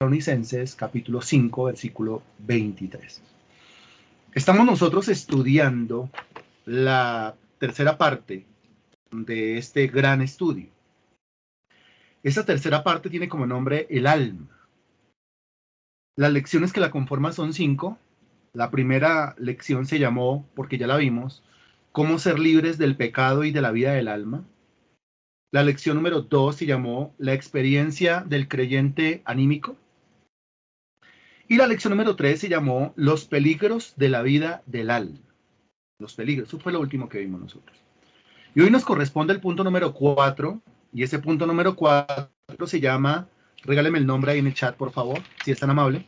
Tesalonicenses capítulo 5, versículo 23. Estamos nosotros estudiando la tercera parte de este gran estudio. Esta tercera parte tiene como nombre el alma. Las lecciones que la conforman son 5. La primera lección se llamó, porque ya la vimos, cómo ser libres del pecado y de la vida del alma. La lección número 2 se llamó la experiencia del creyente anímico. Y la lección número 3 se llamó los peligros de la vida del alma. Los peligros, eso fue lo último que vimos nosotros. Y hoy nos corresponde el punto número 4, y ese punto número 4 se llama, regáleme el nombre ahí en el chat, por favor, si es tan amable.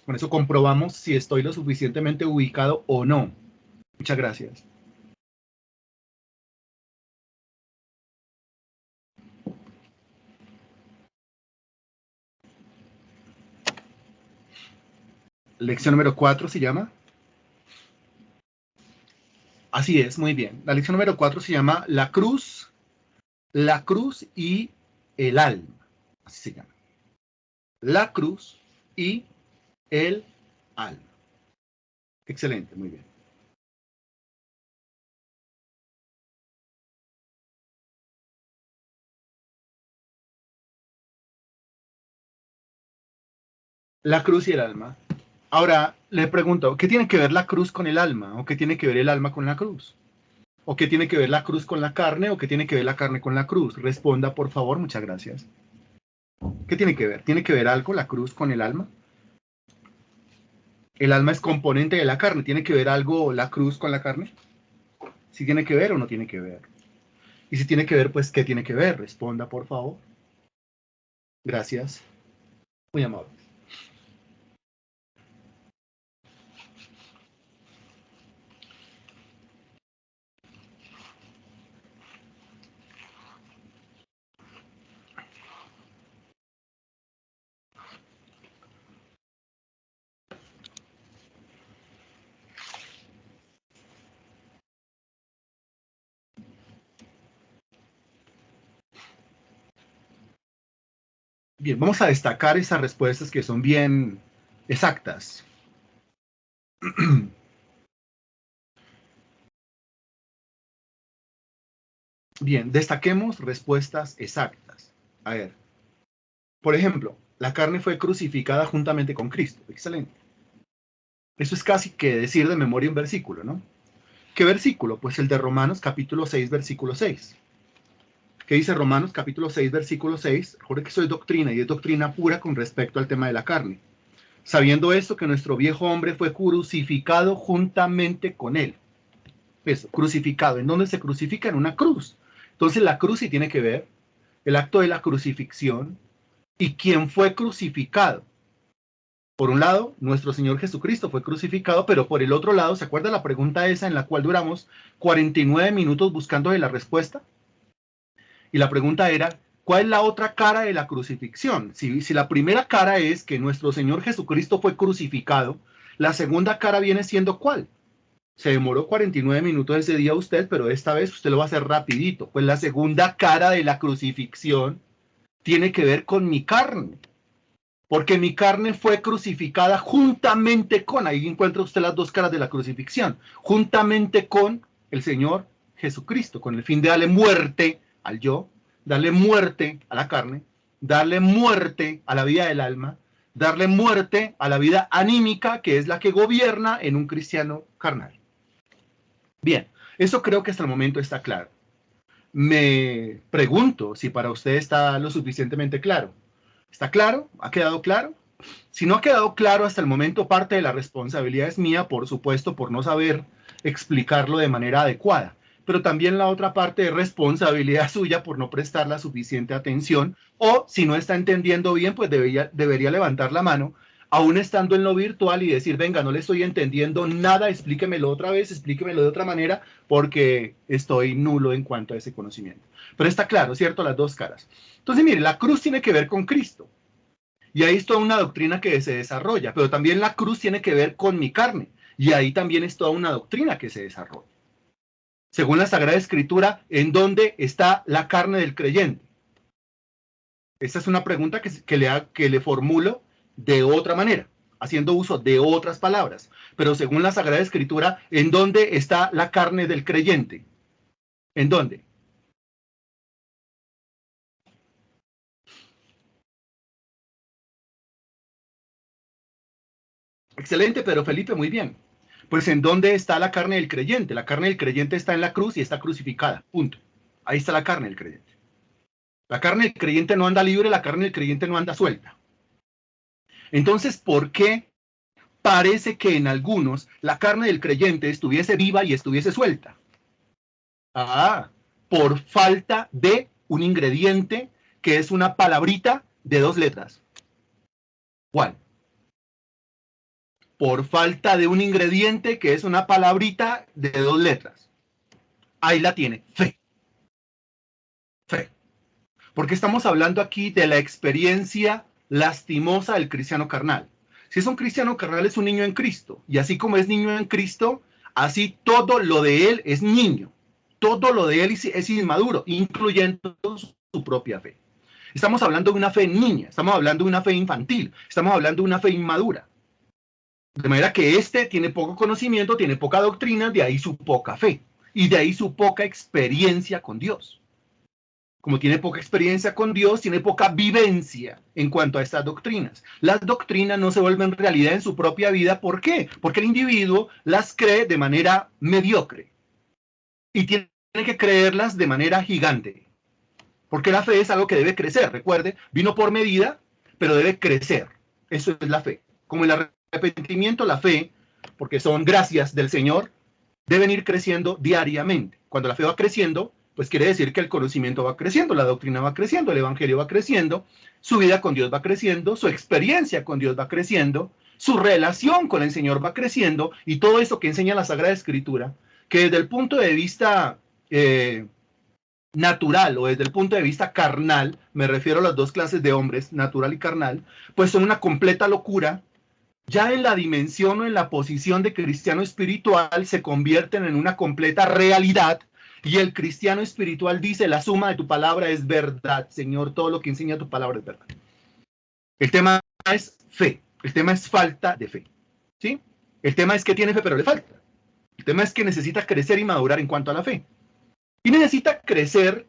Con eso comprobamos si estoy lo suficientemente ubicado o no. Muchas gracias. Lección número 4 se llama. Así es, muy bien. La lección número 4 se llama la cruz y el alma. Así se llama. La cruz y el alma. Excelente, muy bien. La cruz y el alma. Ahora, le pregunto, ¿qué tiene que ver la cruz con el alma? ¿O qué tiene que ver el alma con la cruz? ¿O qué tiene que ver la cruz con la carne? ¿O qué tiene que ver la carne con la cruz? Responda, por favor, muchas gracias. ¿Qué tiene que ver? ¿Tiene que ver algo la cruz con el alma? El alma es componente de la carne. ¿Tiene que ver algo la cruz con la carne? ¿Si tiene que ver o no tiene que ver? Y si tiene que ver, pues, ¿qué tiene que ver? Responda, por favor. Gracias. Muy amable. Bien, vamos a destacar esas respuestas que son bien exactas. Bien, destaquemos respuestas exactas. A ver, por ejemplo, la carne fue crucificada juntamente con Cristo. Excelente. Eso es casi que decir de memoria un versículo, ¿no? ¿Qué versículo? Pues el de Romanos capítulo 6, versículo 6. ¿Qué dice Romanos capítulo 6, versículo 6? Recuerde que eso es doctrina y es doctrina pura con respecto al tema de la carne. Sabiendo esto, que nuestro viejo hombre fue crucificado juntamente con él. Eso, crucificado. ¿En dónde se crucifica? En una cruz. Entonces la cruz sí tiene que ver el acto de la crucifixión y quién fue crucificado. Por un lado, nuestro Señor Jesucristo fue crucificado, pero por el otro lado, ¿se acuerda la pregunta esa en la cual duramos 49 minutos buscando de la respuesta? Y la pregunta era, ¿cuál es la otra cara de la crucifixión? Si la primera cara es que nuestro Señor Jesucristo fue crucificado, la segunda cara viene siendo ¿cuál? Se demoró 49 minutos ese día usted, pero esta vez usted lo va a hacer rapidito. Pues la segunda cara de la crucifixión tiene que ver con mi carne. Porque mi carne fue crucificada juntamente con, ahí encuentra usted las dos caras de la crucifixión, juntamente con el Señor Jesucristo, con el fin de darle muerte al yo, darle muerte a la carne, darle muerte a la vida del alma, darle muerte a la vida anímica, que es la que gobierna en un cristiano carnal. Bien, eso creo que hasta el momento está claro. Me pregunto si para usted está lo suficientemente claro. ¿Está claro? ¿Ha quedado claro? Si no ha quedado claro hasta el momento, parte de la responsabilidad es mía, por supuesto, por no saber explicarlo de manera adecuada. Pero también la otra parte de responsabilidad suya por no prestar la suficiente atención. O si no está entendiendo bien, pues debería levantar la mano, aún estando en lo virtual y decir, venga, no le estoy entendiendo nada, explíquemelo otra vez, explíquemelo de otra manera, porque estoy nulo en cuanto a ese conocimiento. Pero está claro, ¿cierto? Las dos caras. Entonces, mire, la cruz tiene que ver con Cristo. Y ahí es toda una doctrina que se desarrolla, pero también la cruz tiene que ver con mi carne. Y ahí también es toda una doctrina que se desarrolla. Según la Sagrada Escritura, ¿en dónde está la carne del creyente? Esta es una pregunta que le formulo de otra manera, haciendo uso de otras palabras. Pero según la Sagrada Escritura, ¿en dónde está la carne del creyente? ¿En dónde? Excelente, Pedro Felipe, muy bien. Pues ¿en dónde está la carne del creyente? La carne del creyente está en la cruz y está crucificada, punto. Ahí está la carne del creyente. La carne del creyente no anda libre, la carne del creyente no anda suelta. Entonces, ¿por qué parece que en algunos la carne del creyente estuviese viva y estuviese suelta? Ah, por falta de un ingrediente que es una palabrita de 2 letras. ¿Cuál? Por falta de un ingrediente que es una palabrita de 2 letras. Ahí la tiene, fe. Fe. Porque estamos hablando aquí de la experiencia lastimosa del cristiano carnal. Si es un cristiano carnal, es un niño en Cristo. Y así como es niño en Cristo, así todo lo de él es niño. Todo lo de él es inmaduro, incluyendo su propia fe. Estamos hablando de una fe niña, estamos hablando de una fe infantil, estamos hablando de una fe inmadura. De manera que este tiene poco conocimiento, tiene poca doctrina, de ahí su poca fe. Y de ahí su poca experiencia con Dios. Como tiene poca experiencia con Dios, tiene poca vivencia en cuanto a estas doctrinas. Las doctrinas no se vuelven realidad en su propia vida. ¿Por qué? Porque el individuo las cree de manera mediocre. Y tiene que creerlas de manera gigante. Porque la fe es algo que debe crecer. Recuerde, vino por medida, pero debe crecer. Eso es la fe. Como el arrepentimiento, la fe, porque son gracias del Señor, deben ir creciendo diariamente. Cuando la fe va creciendo, pues quiere decir que el conocimiento va creciendo, la doctrina va creciendo, el evangelio va creciendo, su vida con Dios va creciendo, su experiencia con Dios va creciendo, su relación con el Señor va creciendo, y todo eso que enseña la Sagrada Escritura, que desde el punto de vista natural o desde el punto de vista carnal, me refiero a las 2 clases de hombres, natural y carnal, pues son una completa locura. Ya en la dimensión o en la posición de cristiano espiritual se convierten en una completa realidad, y el cristiano espiritual dice: la suma de tu palabra es verdad, Señor, todo lo que enseña tu palabra es verdad. El tema es fe, el tema es falta de fe, ¿sí? El tema es que tiene fe pero le falta. El tema es que necesita crecer y madurar en cuanto a la fe. Y necesita crecer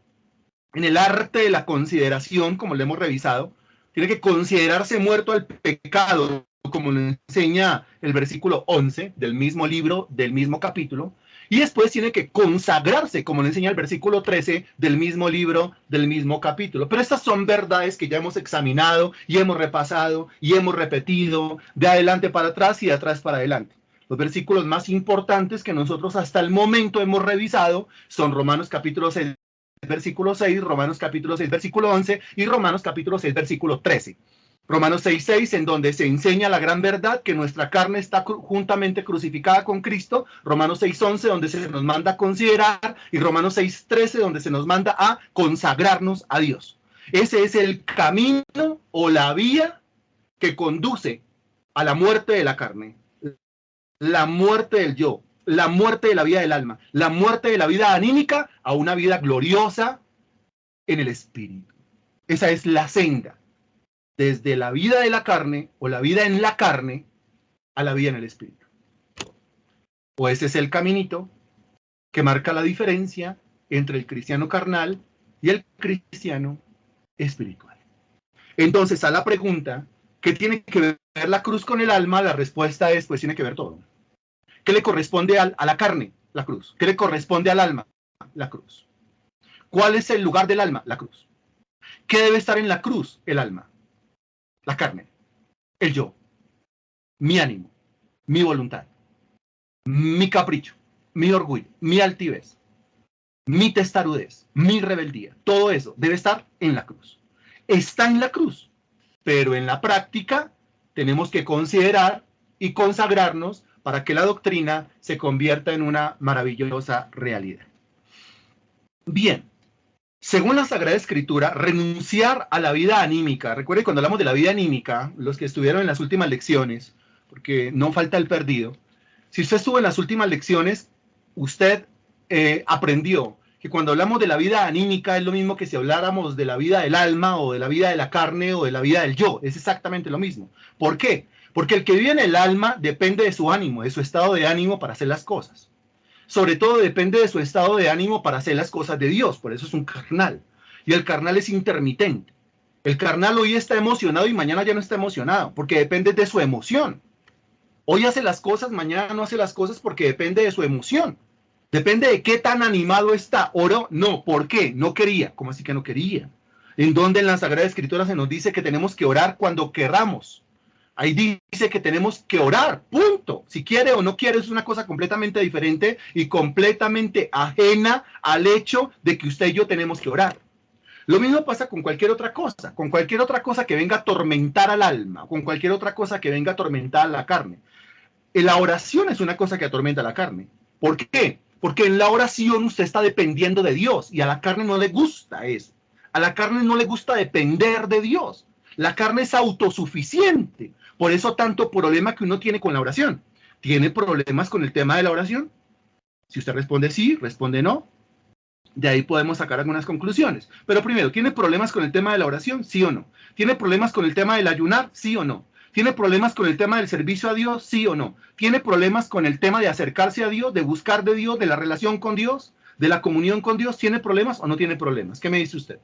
en el arte de la consideración, como lo hemos revisado. Tiene que considerarse muerto al pecado, como lo enseña el versículo 11 del mismo libro, del mismo capítulo. Y después tiene que consagrarse, como lo enseña el versículo 13 del mismo libro, del mismo capítulo. Pero estas son verdades que ya hemos examinado y hemos repasado y hemos repetido de adelante para atrás y de atrás para adelante. Los versículos más importantes que nosotros hasta el momento hemos revisado son Romanos capítulo 6, versículo 6, Romanos capítulo 6, versículo 11 y Romanos capítulo 6, versículo 13. Romanos 6:6, en donde se enseña la gran verdad que nuestra carne está juntamente crucificada con Cristo. Romanos 6:11, donde se nos manda a considerar, y Romanos 6:13, donde se nos manda a consagrarnos a Dios. Ese es el camino o la vía que conduce a la muerte de la carne, la muerte del yo, la muerte de la vida del alma, la muerte de la vida anímica a una vida gloriosa en el espíritu. Esa es la senda, desde la vida de la carne o la vida en la carne a la vida en el espíritu. O ese es el caminito que marca la diferencia entre el cristiano carnal y el cristiano espiritual. Entonces, a la pregunta, ¿qué tiene que ver la cruz con el alma? La respuesta es, pues tiene que ver todo. ¿Qué le corresponde a la carne? La cruz. ¿Qué le corresponde al alma? La cruz. ¿Cuál es el lugar del alma? La cruz. ¿Qué debe estar en la cruz? El alma. La carne. El yo. Mi ánimo. Mi voluntad. Mi capricho. Mi orgullo. Mi altivez. Mi testarudez. Mi rebeldía. Todo eso debe estar en la cruz. Está en la cruz. Pero en la práctica tenemos que considerar y consagrarnos para que la doctrina se convierta en una maravillosa realidad. Bien, según la Sagrada Escritura, renunciar a la vida anímica, recuerde cuando hablamos de la vida anímica, los que estuvieron en las últimas lecciones, porque no falta el perdido, si usted estuvo en las últimas lecciones, usted aprendió que cuando hablamos de la vida anímica es lo mismo que si habláramos de la vida del alma o de la vida de la carne o de la vida del yo. Es exactamente lo mismo. ¿Por qué? Porque el que vive en el alma depende de su ánimo, de su estado de ánimo para hacer las cosas. Sobre todo depende de su estado de ánimo para hacer las cosas de Dios. Por eso es un carnal. Y el carnal es intermitente. El carnal hoy está emocionado y mañana ya no está emocionado, porque depende de su emoción. Hoy hace las cosas, mañana no hace las cosas porque depende de su emoción. Depende de qué tan animado está. ¿Oró? No. ¿Por qué? No quería. ¿Cómo así que no quería? ¿En dónde en la Sagrada Escritura se nos dice que tenemos que orar cuando querramos? Ahí dice que tenemos que orar, punto. Si quiere o no quiere es una cosa completamente diferente y completamente ajena al hecho de que usted y yo tenemos que orar. Lo mismo pasa con cualquier otra cosa que venga a atormentar al alma, con cualquier otra cosa que venga a atormentar a la carne. La oración es una cosa que atormenta a la carne. ¿Por qué? Porque en la oración usted está dependiendo de Dios y a la carne no le gusta eso. A la carne no le gusta depender de Dios. La carne es autosuficiente. Por eso tanto problema que uno tiene con la oración. ¿Tiene problemas con el tema de la oración? Si usted responde sí, responde no. De ahí podemos sacar algunas conclusiones. Pero primero, ¿tiene problemas con el tema de la oración? ¿Sí o no? ¿Tiene problemas con el tema del ayunar? ¿Sí o no? ¿Tiene problemas con el tema del servicio a Dios? ¿Sí o no? ¿Tiene problemas con el tema de acercarse a Dios, de buscar de Dios, de la relación con Dios, de la comunión con Dios? ¿Tiene problemas o no tiene problemas? ¿Qué me dice usted?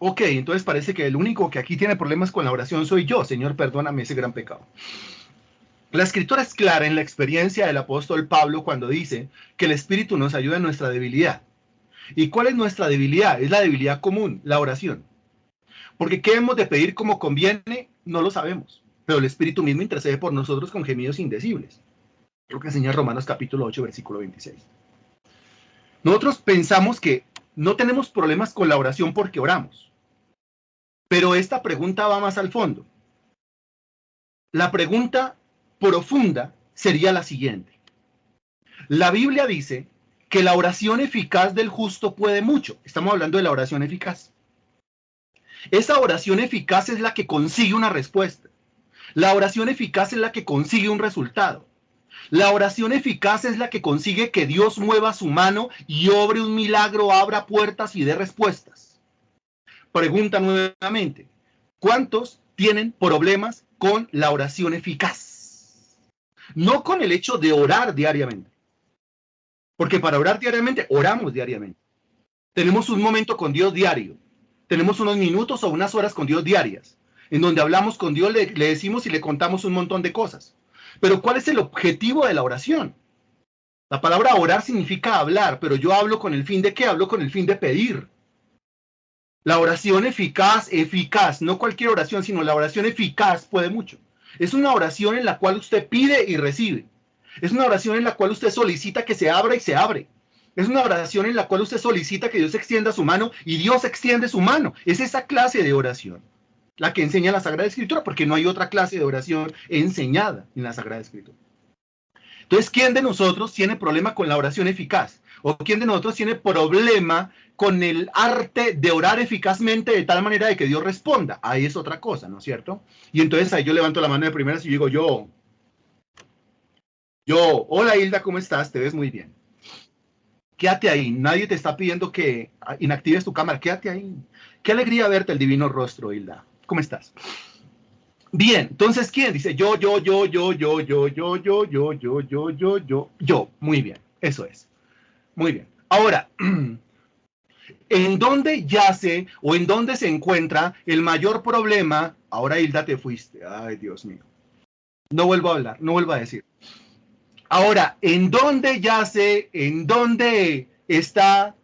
Ok, entonces parece que el único que aquí tiene problemas con la oración soy yo. Señor, perdóname ese gran pecado. La escritura es clara en la experiencia del apóstol Pablo cuando dice que el Espíritu nos ayuda en nuestra debilidad. ¿Y cuál es nuestra debilidad? Es la debilidad común, la oración. Porque qué hemos de pedir como conviene, no lo sabemos. Pero el Espíritu mismo intercede por nosotros con gemidos indecibles. Lo que enseña Romanos capítulo 8, versículo 26. Nosotros pensamos que no tenemos problemas con la oración porque oramos. Pero esta pregunta va más al fondo. La pregunta profunda sería la siguiente. La Biblia dice que la oración eficaz del justo puede mucho. Estamos hablando de la oración eficaz. Esa oración eficaz es la que consigue una respuesta. La oración eficaz es la que consigue un resultado. La oración eficaz es la que consigue que Dios mueva su mano y obre un milagro, abra puertas y dé respuestas. Pregunta nuevamente, ¿cuántos tienen problemas con la oración eficaz? No con el hecho de orar diariamente. Porque para orar diariamente, oramos diariamente. Tenemos un momento con Dios diario. Tenemos unos minutos o unas horas con Dios diarias, en donde hablamos con Dios, le decimos y le contamos un montón de cosas. Pero ¿cuál es el objetivo de la oración? La palabra orar significa hablar, pero yo hablo con el fin de ¿qué? Hablo con el fin de pedir. La oración eficaz, no cualquier oración, sino la oración eficaz puede mucho. Es una oración en la cual usted pide y recibe. Es una oración en la cual usted solicita que se abra y se abre. Es una oración en la cual usted solicita que Dios extienda su mano y Dios extiende su mano. Es esa clase de oración la que enseña la Sagrada Escritura, porque no hay otra clase de oración enseñada en la Sagrada Escritura. Entonces, ¿quién de nosotros tiene problema con la oración eficaz? ¿O quién de nosotros tiene problema con el arte de orar eficazmente de tal manera de que Dios responda? Ahí es otra cosa, ¿no es cierto? Y entonces ahí yo levanto la mano de primeras y digo, hola Hilda, ¿cómo estás? Te ves muy bien. Quédate ahí, nadie te está pidiendo que inactives tu cámara, quédate ahí. Qué alegría verte el divino rostro, Hilda. ¿Cómo estás? Bien, entonces, ¿quién dice? Yo. Muy bien, eso es. Muy bien. Ahora, ¿en dónde yace o en dónde se encuentra el mayor problema? Ahora, Hilda, te fuiste. Ay, Dios mío. No vuelvo a hablar, no vuelvo a decir. Ahora, en dónde está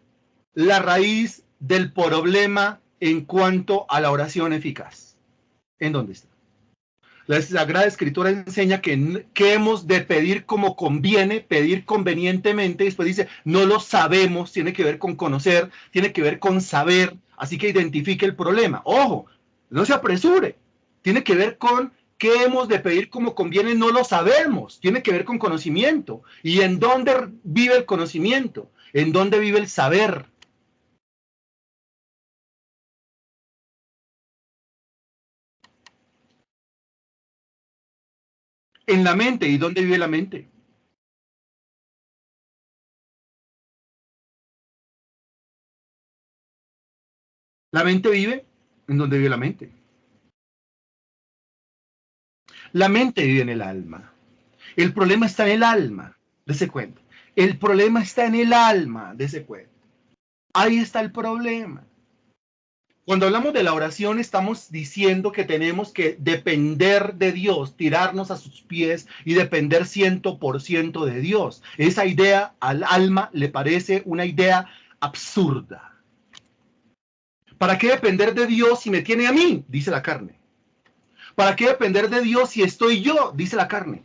la raíz del problema en cuanto a la oración eficaz? ¿En dónde está? La Sagrada Escritura enseña que hemos de pedir como conviene, pedir convenientemente. Después dice, no lo sabemos, tiene que ver con conocer, tiene que ver con saber. Así que identifique el problema. Ojo, no se apresure. Tiene que ver con qué hemos de pedir como conviene, no lo sabemos. Tiene que ver con conocimiento. ¿Y en dónde vive el conocimiento? ¿En dónde vive el saber? En la mente. ¿Y dónde vive la mente? La mente vive en donde vive la mente. La mente vive en el alma. El problema está en el alma, dése cuenta. El problema está en el alma, dése cuenta. Ahí está el problema. Cuando hablamos de la oración, estamos diciendo que tenemos que depender de Dios, tirarnos a sus pies y depender 100% de Dios. Esa idea al alma le parece una idea absurda. ¿Para qué depender de Dios si me tiene a mí? Dice la carne. ¿Para qué depender de Dios si estoy yo? Dice la carne.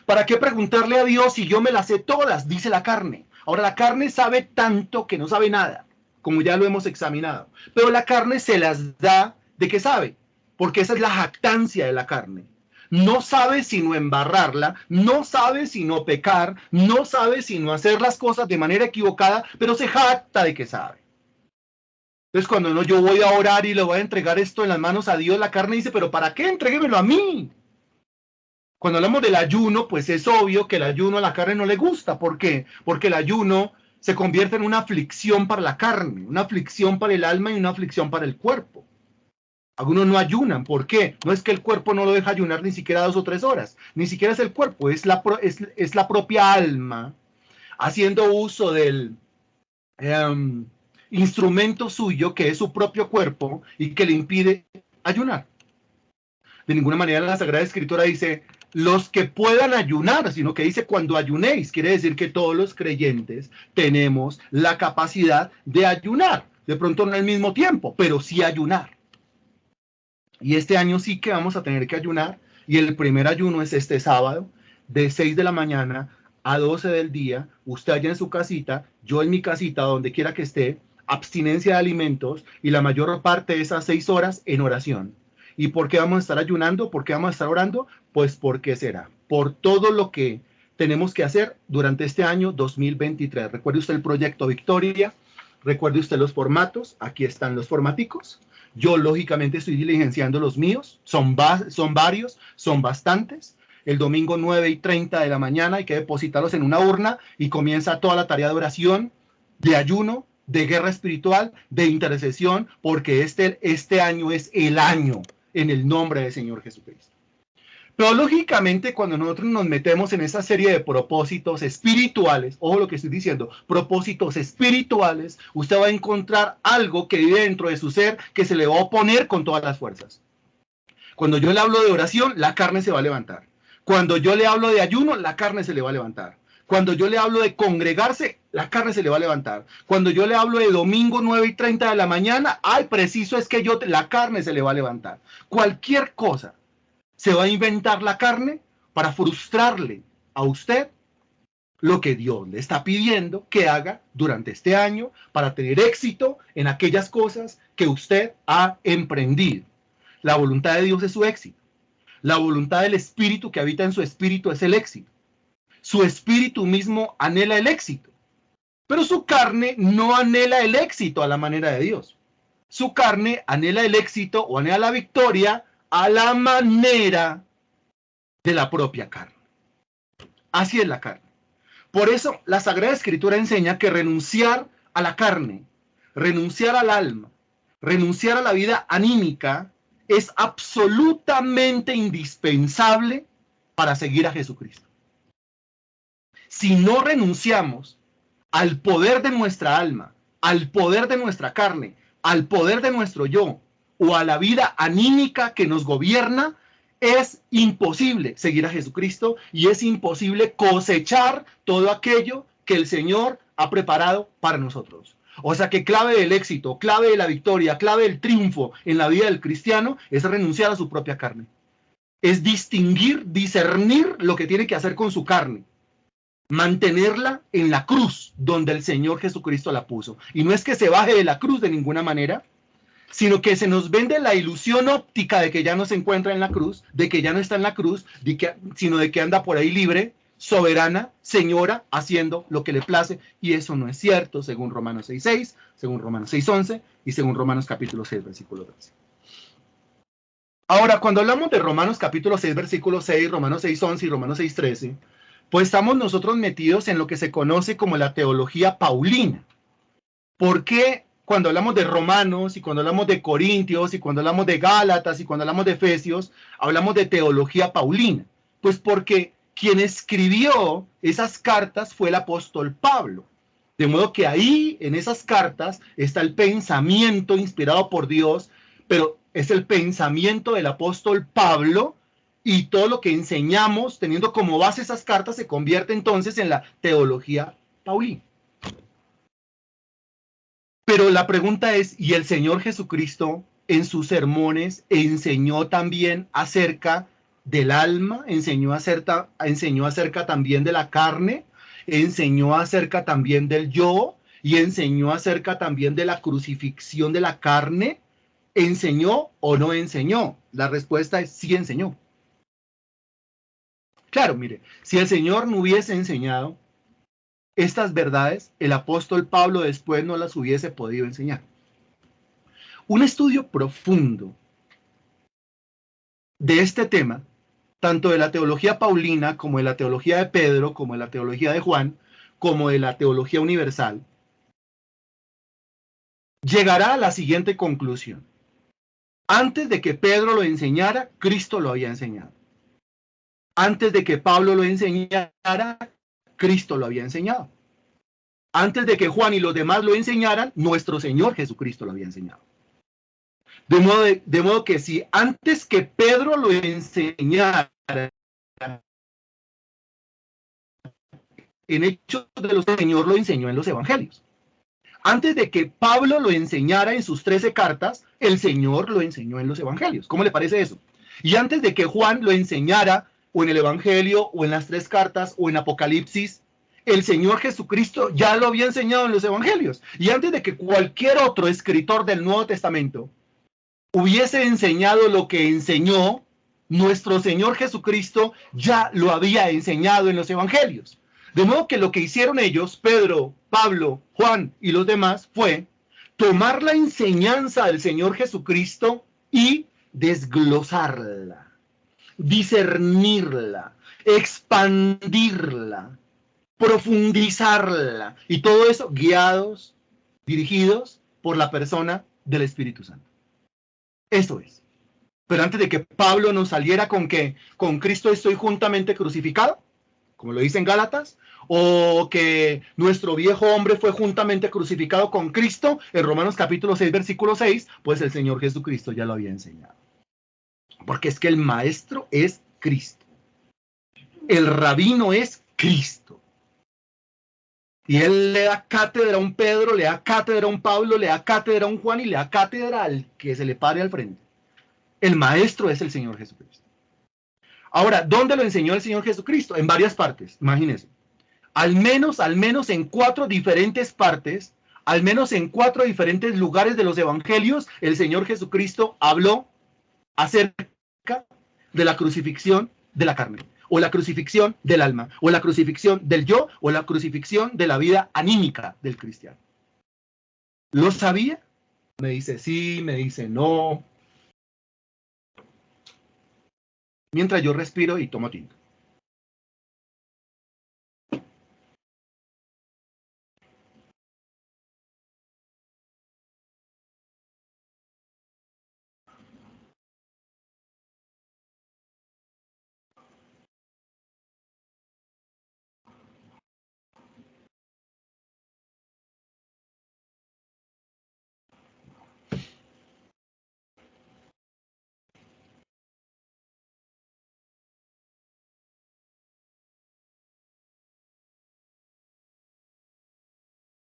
¿Para qué preguntarle a Dios si yo me las sé todas? Dice la carne. Ahora, la carne sabe tanto que no sabe nada, como ya lo hemos examinado. Pero la carne se las da de que sabe, porque esa es la jactancia de la carne. No sabe sino embarrarla, no sabe sino pecar, no sabe sino hacer las cosas de manera equivocada, pero se jacta de que sabe. Entonces, cuando no, yo voy a orar y le voy a entregar esto en las manos a Dios, la carne dice, pero ¿para qué? Entréguemelo a mí. Cuando hablamos del ayuno, pues es obvio que el ayuno a la carne no le gusta. ¿Por qué? Porque el ayuno se convierte en una aflicción para la carne, una aflicción para el alma y una aflicción para el cuerpo. Algunos no ayunan. ¿Por qué? No es que el cuerpo no lo deja ayunar ni siquiera 2 o 3 horas. Ni siquiera es el cuerpo, es la propia alma haciendo uso del instrumento suyo, que es su propio cuerpo, y que le impide ayunar. De ninguna manera la Sagrada Escritura dice los que puedan ayunar, sino que dice cuando ayunéis. Quiere decir que todos los creyentes tenemos la capacidad de ayunar. De pronto no al mismo tiempo, pero sí ayunar. Y este año sí que vamos a tener que ayunar. Y el primer ayuno es este sábado, de 6 de la mañana a 12 del día. Usted allá en su casita, yo en mi casita, donde quiera que esté, abstinencia de alimentos y la mayor parte de esas 6 horas en oración. ¿Y por qué vamos a estar ayunando? ¿Por qué vamos a estar orando? Pues porque será por todo lo que tenemos que hacer durante este año 2023. Recuerde usted el proyecto Victoria, recuerde usted los formatos, aquí están los formaticos. Yo lógicamente estoy diligenciando los míos, son varios, son bastantes. El domingo 9:30 de la mañana hay que depositarlos en una urna y comienza toda la tarea de oración, de ayuno, de guerra espiritual, de intercesión, porque este año es el año en el nombre del Señor Jesucristo. Pero lógicamente cuando nosotros nos metemos en esa serie de propósitos espirituales, ojo lo que estoy diciendo, propósitos espirituales, usted va a encontrar algo que vive dentro de su ser que se le va a oponer con todas las fuerzas. Cuando yo le hablo de oración, la carne se va a levantar. Cuando yo le hablo de ayuno, la carne se le va a levantar. Cuando yo le hablo de congregarse, la carne se le va a levantar. Cuando yo le hablo de domingo 9:30 de la mañana, ay, preciso es que la carne se le va a levantar. Cualquier cosa se va a inventar la carne para frustrarle a usted lo que Dios le está pidiendo que haga durante este año para tener éxito en aquellas cosas que usted ha emprendido. La voluntad de Dios es su éxito. La voluntad del Espíritu que habita en su espíritu es el éxito. Su espíritu mismo anhela el éxito, pero su carne no anhela el éxito a la manera de Dios. Su carne anhela el éxito o anhela la victoria a la manera de la propia carne. Así es la carne. Por eso la Sagrada Escritura enseña que renunciar a la carne, renunciar al alma, renunciar a la vida anímica es absolutamente indispensable para seguir a Jesucristo. Si no renunciamos al poder de nuestra alma, al poder de nuestra carne, al poder de nuestro yo o a la vida anímica que nos gobierna, es imposible seguir a Jesucristo y es imposible cosechar todo aquello que el Señor ha preparado para nosotros. O sea que clave del éxito, clave de la victoria, clave del triunfo en la vida del cristiano es renunciar a su propia carne. es distinguir, discernir lo que tiene que hacer con su carne, mantenerla en la cruz donde el Señor Jesucristo la puso. Y no es que se baje de la cruz de ninguna manera, sino que se nos vende la ilusión óptica de que ya no se encuentra en la cruz, de que ya no está en la cruz, sino de que anda por ahí libre, soberana, señora, haciendo lo que le place, y eso no es cierto, según Romanos 6:6, según Romanos 6:11 y según Romanos capítulo 6, versículo 13. Ahora, cuando hablamos de Romanos capítulo 6, versículo 6, Romanos 6:11 y Romanos 6:13, pues estamos nosotros metidos en lo que se conoce como la teología paulina. ¿Por qué cuando hablamos de Romanos y cuando hablamos de Corintios y cuando hablamos de Gálatas y cuando hablamos de Efesios, hablamos de teología paulina? Pues porque quien escribió esas cartas fue el apóstol Pablo. De modo que ahí, en esas cartas, está el pensamiento inspirado por Dios, pero es el pensamiento del apóstol Pablo, y todo lo que enseñamos, teniendo como base esas cartas, se convierte entonces en la teología paulina. Pero la pregunta es, ¿y el Señor Jesucristo en sus sermones enseñó también acerca del alma? ¿Enseñó acerca también de la carne? ¿Enseñó acerca también del yo? ¿Y enseñó acerca también de la crucifixión de la carne? ¿Enseñó o no enseñó? La respuesta es sí enseñó. Claro, mire, si el Señor no hubiese enseñado estas verdades, el apóstol Pablo después no las hubiese podido enseñar. Un estudio profundo de este tema, tanto de la teología paulina como de la teología de Pedro, como de la teología de Juan, como de la teología universal, llegará a la siguiente conclusión. Antes de que Pedro lo enseñara, Cristo lo había enseñado. Antes de que Pablo lo enseñara, Cristo lo había enseñado. Antes de que Juan y los demás lo enseñaran, nuestro Señor Jesucristo lo había enseñado. De modo que si antes que Pedro lo enseñara, en Hechos de los Señor lo enseñó en los Evangelios. Antes de que Pablo lo enseñara en sus 13 cartas, el Señor lo enseñó en los Evangelios. ¿Cómo le parece eso? Y antes de que Juan lo enseñara o en el Evangelio o en las 3 cartas o en Apocalipsis, el Señor Jesucristo ya lo había enseñado en los Evangelios. Y antes de que cualquier otro escritor del Nuevo Testamento hubiese enseñado lo que enseñó, nuestro Señor Jesucristo ya lo había enseñado en los Evangelios. De modo que lo que hicieron ellos, Pedro, Pablo, Juan y los demás, fue tomar la enseñanza del Señor Jesucristo y desglosarla, discernirla, expandirla, profundizarla, y todo eso guiados, dirigidos por la persona del Espíritu Santo. Eso es. Pero antes de que Pablo nos saliera con que con Cristo estoy juntamente crucificado, como lo dice en Gálatas, o que nuestro viejo hombre fue juntamente crucificado con Cristo, en Romanos capítulo 6, versículo 6, pues el Señor Jesucristo ya lo había enseñado. Porque es que el maestro es Cristo. El rabino es Cristo. Y él le da cátedra a un Pedro, le da cátedra a un Pablo, le da cátedra a un Juan y le da cátedra al que se le pare al frente. El maestro es el Señor Jesucristo. Ahora, ¿dónde lo enseñó el Señor Jesucristo? En varias partes, imagínense. Al menos en 4 diferentes partes, al menos en 4 diferentes lugares de los evangelios, el Señor Jesucristo habló acerca de la crucifixión de la carne, o la crucifixión del alma, o la crucifixión del yo, o la crucifixión de la vida anímica del cristiano. ¿Lo sabía? Me dice sí, me dice no. Mientras yo respiro y tomo tinta.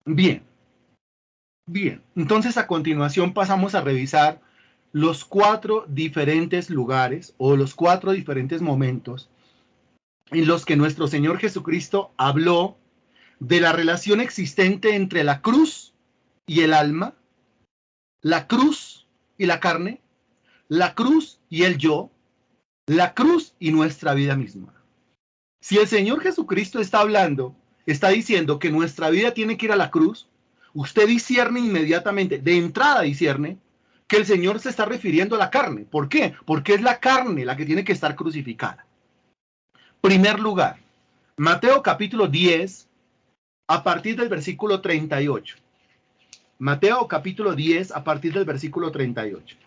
Bien, bien. Entonces a continuación pasamos a revisar los 4 diferentes lugares o los 4 diferentes momentos en los que nuestro Señor Jesucristo habló de la relación existente entre la cruz y el alma, la cruz y la carne, la cruz y el yo, la cruz y nuestra vida misma. Si el Señor Jesucristo está hablando, está diciendo que nuestra vida tiene que ir a la cruz, usted discierne inmediatamente, de entrada discierne, que el Señor se está refiriendo a la carne. ¿Por qué? Porque es la carne la que tiene que estar crucificada. Primer lugar, Mateo capítulo 10, a partir del versículo 38. Mateo capítulo 10, a partir del versículo 38.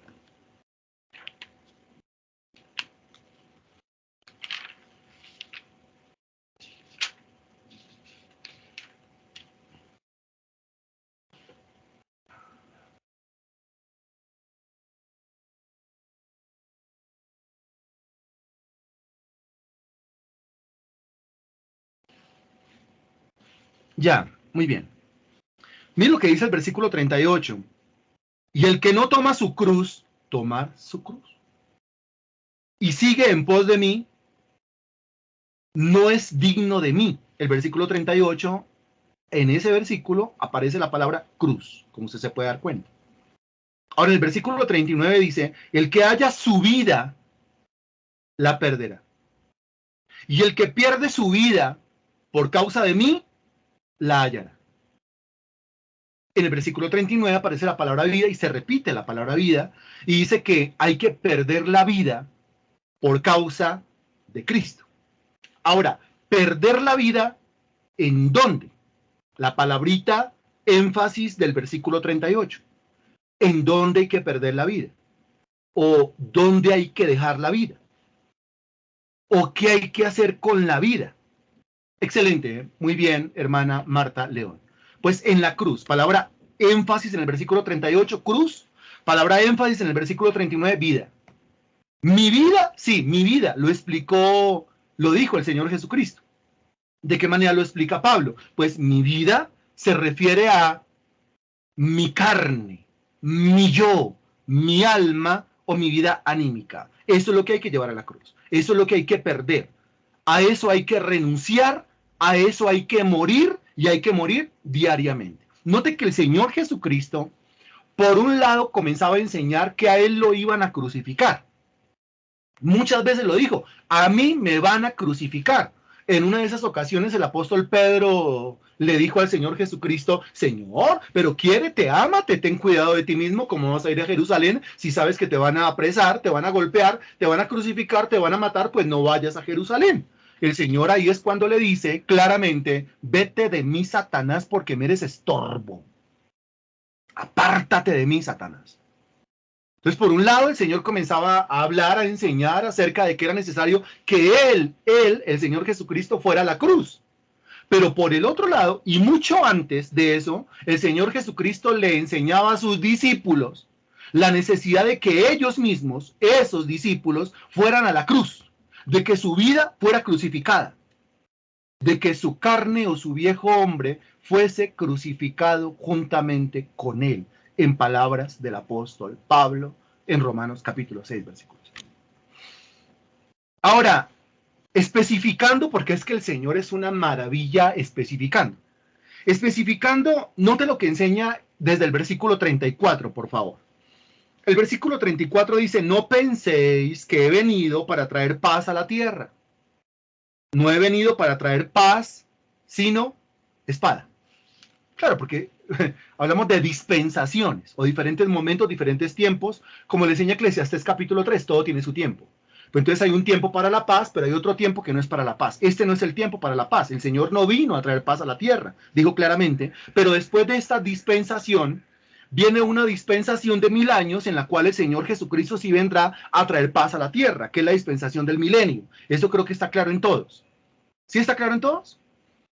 Ya, muy bien. Mira lo que dice el versículo 38. Y el que no toma su cruz, tomar su cruz, y sigue en pos de mí, no es digno de mí. El versículo 38, en ese versículo aparece la palabra cruz, como usted se puede dar cuenta. Ahora, el versículo 39 dice, el que haya su vida, la perderá. Y el que pierde su vida por causa de mí, la hallará. En el versículo 39 aparece la palabra vida y se repite la palabra vida y dice que hay que perder la vida por causa de Cristo. Ahora, perder la vida, ¿en dónde? La palabrita énfasis del versículo 38. ¿En dónde hay que perder la vida? ¿O dónde hay que dejar la vida? ¿O qué hay que hacer con la vida? Excelente, ¿eh? Muy bien, hermana Marta León. Pues en la cruz, palabra énfasis en el versículo 38, cruz, palabra énfasis en el versículo 39, vida. Mi vida, sí, mi vida, lo explicó, lo dijo el Señor Jesucristo. ¿De qué manera lo explica Pablo? Pues mi vida se refiere a mi carne, mi yo, mi alma o mi vida anímica. Eso es lo que hay que llevar a la cruz. Eso es lo que hay que perder. A eso hay que renunciar, a eso hay que morir y hay que morir diariamente. Note que el Señor Jesucristo, por un lado, comenzaba a enseñar que a él lo iban a crucificar. Muchas veces lo dijo, a mí me van a crucificar. En una de esas ocasiones el apóstol Pedro le dijo al Señor Jesucristo, Señor, pero quiérete, ámate, ten cuidado de ti mismo, ¿cómo vas a ir a Jerusalén si sabes que te van a apresar, te van a golpear, te van a crucificar, te van a matar? Pues no vayas a Jerusalén. El Señor ahí es cuando le dice claramente, vete de mí, Satanás, porque me eres estorbo. Apártate de mí, Satanás. Entonces, por un lado, el Señor comenzaba a hablar, a enseñar acerca de que era necesario que Él, el Señor Jesucristo, fuera a la cruz. Pero por el otro lado, y mucho antes de eso, el Señor Jesucristo le enseñaba a sus discípulos la necesidad de que ellos mismos, esos discípulos, fueran a la cruz, de que su vida fuera crucificada, de que su carne o su viejo hombre fuese crucificado juntamente con Él, en palabras del apóstol Pablo en Romanos capítulo 6, versículos. Ahora, especificando, porque es que el Señor es una maravilla especificando. Especificando, note lo que enseña desde el versículo 34, por favor. El versículo 34 dice, no penséis que he venido para traer paz a la tierra. No he venido para traer paz, sino espada. Claro, porque hablamos de dispensaciones o diferentes momentos, diferentes tiempos, como le enseña Eclesiastés capítulo 3, todo tiene su tiempo. Pues entonces hay un tiempo para la paz, pero hay otro tiempo que no es para la paz. Este no es el tiempo para la paz. El Señor no vino a traer paz a la tierra, dijo claramente, pero después de esta dispensación, viene una dispensación de 1000 años en la cual el Señor Jesucristo sí vendrá a traer paz a la tierra, que es la dispensación del milenio. Eso creo que está claro en todos. ¿Sí está claro en todos?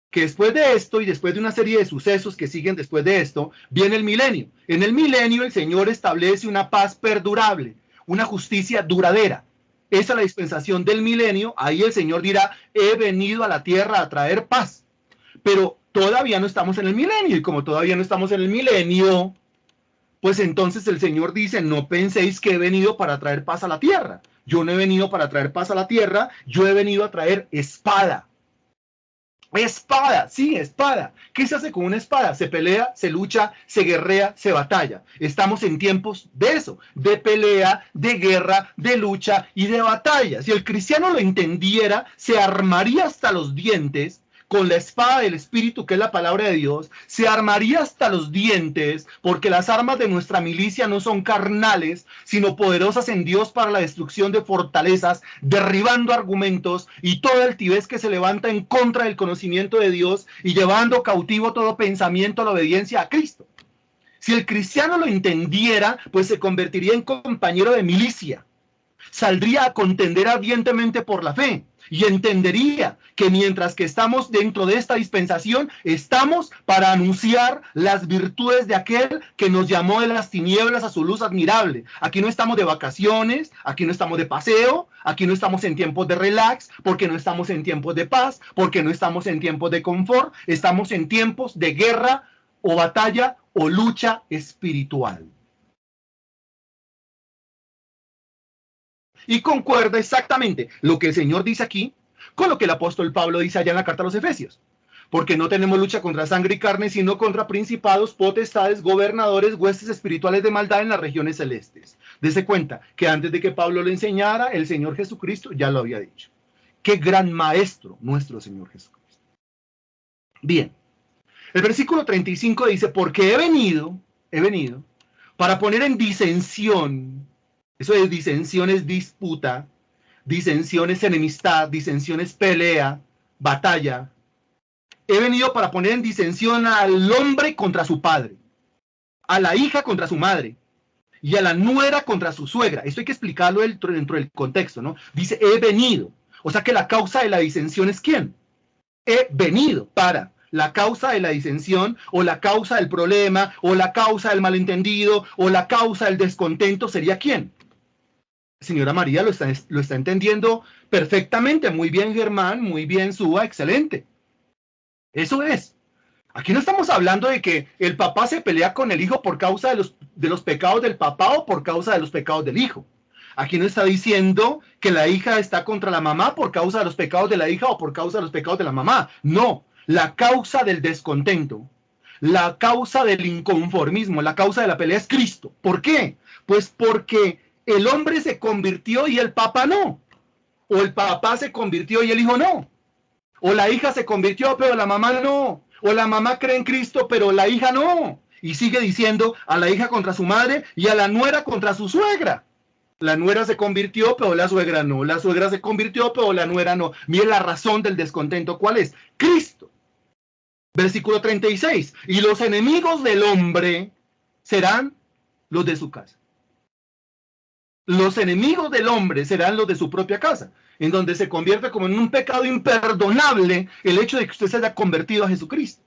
Que después de esto y después de una serie de sucesos que siguen después de esto, viene el milenio. En el milenio el Señor establece una paz perdurable, una justicia duradera. Esa es la dispensación del milenio. Ahí el Señor dirá, he venido a la tierra a traer paz. Pero todavía no estamos en el milenio, y como todavía no estamos en el milenio, pues entonces el Señor dice, no penséis que he venido para traer paz a la tierra. Yo no he venido para traer paz a la tierra, yo he venido a traer espada. Espada, sí, espada. ¿Qué se hace con una espada? Se pelea, se lucha, se guerrea, se batalla. Estamos en tiempos de eso, de pelea, de guerra, de lucha y de batalla. Si el cristiano lo entendiera, se armaría hasta los dientes con la espada del Espíritu, que es la palabra de Dios, se armaría hasta los dientes, porque las armas de nuestra milicia no son carnales, sino poderosas en Dios para la destrucción de fortalezas, derribando argumentos y toda altivez que se levanta en contra del conocimiento de Dios y llevando cautivo todo pensamiento a la obediencia a Cristo. Si el cristiano lo entendiera, pues se convertiría en compañero de milicia, saldría a contender ardientemente por la fe y entendería que mientras que estamos dentro de esta dispensación, estamos para anunciar las virtudes de aquel que nos llamó de las tinieblas a su luz admirable. Aquí no estamos de vacaciones, aquí no estamos de paseo, aquí no estamos en tiempos de relax, porque no estamos en tiempos de paz, porque no estamos en tiempos de confort, estamos en tiempos de guerra o batalla o lucha espiritual. Y concuerda exactamente lo que el Señor dice aquí con lo que el apóstol Pablo dice allá en la carta a los Efesios. Porque no tenemos lucha contra sangre y carne, sino contra principados, potestades, gobernadores, huestes espirituales de maldad en las regiones celestes. Dese cuenta que antes de que Pablo le enseñara, el Señor Jesucristo ya lo había dicho. Qué gran maestro nuestro Señor Jesucristo. Bien, el versículo 35 dice, porque he venido para poner en disensión. Eso de disensión es disputa, disensión es enemistad, disensión es pelea, batalla. He venido para poner en disensión al hombre contra su padre, a la hija contra su madre y a la nuera contra su suegra. Esto hay que explicarlo dentro del contexto, ¿no? Dice, he venido. O sea que la causa de la disensión es ¿quién? He venido para. La causa de la disensión o la causa del problema o la causa del malentendido o la causa del descontento sería ¿quién? Señora María lo está entendiendo perfectamente. Muy bien, Germán, muy bien, Suba, excelente. Eso es. Aquí no estamos hablando de que el papá se pelea con el hijo por causa de los pecados del papá o por causa de los pecados del hijo. Aquí no está diciendo que la hija está contra la mamá por causa de los pecados de la hija o por causa de los pecados de la mamá. No, la causa del descontento, la causa del inconformismo, la causa de la pelea es Cristo. ¿Por qué? Pues porque el hombre se convirtió y el papá no. O el papá se convirtió y el hijo no. O la hija se convirtió pero la mamá no. O la mamá cree en Cristo pero la hija no. Y sigue diciendo a la hija contra su madre y a la nuera contra su suegra. La nuera se convirtió pero la suegra no. La suegra se convirtió pero la nuera no. Mire la razón del descontento. ¿Cuál es? Cristo. Versículo 36. Y los enemigos del hombre serán los de su casa. Los enemigos del hombre serán los de su propia casa, en donde se convierte como en un pecado imperdonable el hecho de que usted se haya convertido a Jesucristo.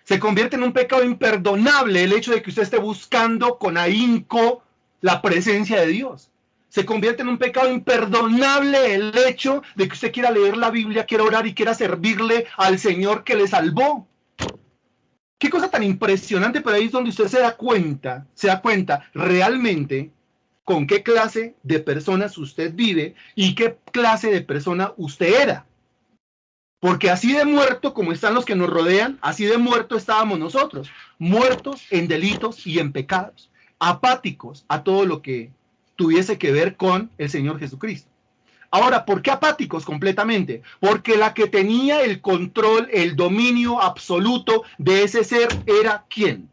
Se convierte en un pecado imperdonable el hecho de que usted esté buscando con ahínco la presencia de Dios. Se convierte en un pecado imperdonable el hecho de que usted quiera leer la Biblia, quiera orar y quiera servirle al Señor que le salvó. Qué cosa tan impresionante, pero ahí es donde usted se da cuenta realmente con qué clase de personas usted vive y qué clase de persona usted era. Porque así de muerto como están los que nos rodean, así de muerto estábamos nosotros, muertos en delitos y en pecados, apáticos a todo lo que tuviese que ver con el Señor Jesucristo. Ahora, ¿por qué apáticos completamente? Porque la que tenía el control, el dominio absoluto de ese ser era ¿quién?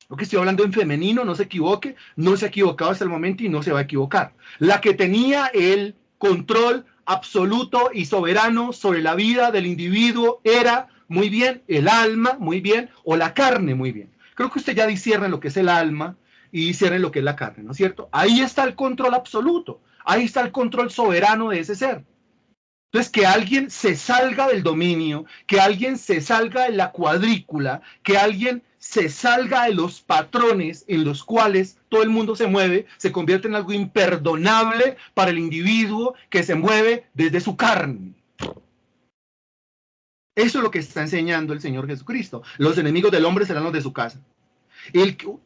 Lo que estoy hablando en femenino, no se equivoque, no se ha equivocado hasta el momento y no se va a equivocar. La que tenía el control absoluto y soberano sobre la vida del individuo era, muy bien, el alma, muy bien, o la carne, muy bien. Creo que usted ya discierne lo que es el alma y discierne lo que es la carne, ¿no es cierto? Ahí está el control absoluto, ahí está el control soberano de ese ser. Entonces, que alguien se salga del dominio, que alguien se salga de la cuadrícula, que alguien se salga de los patrones en los cuales todo el mundo se mueve, se convierte en algo imperdonable para el individuo que se mueve desde su carne. Eso es lo que está enseñando el Señor Jesucristo. Los enemigos del hombre serán los de su casa.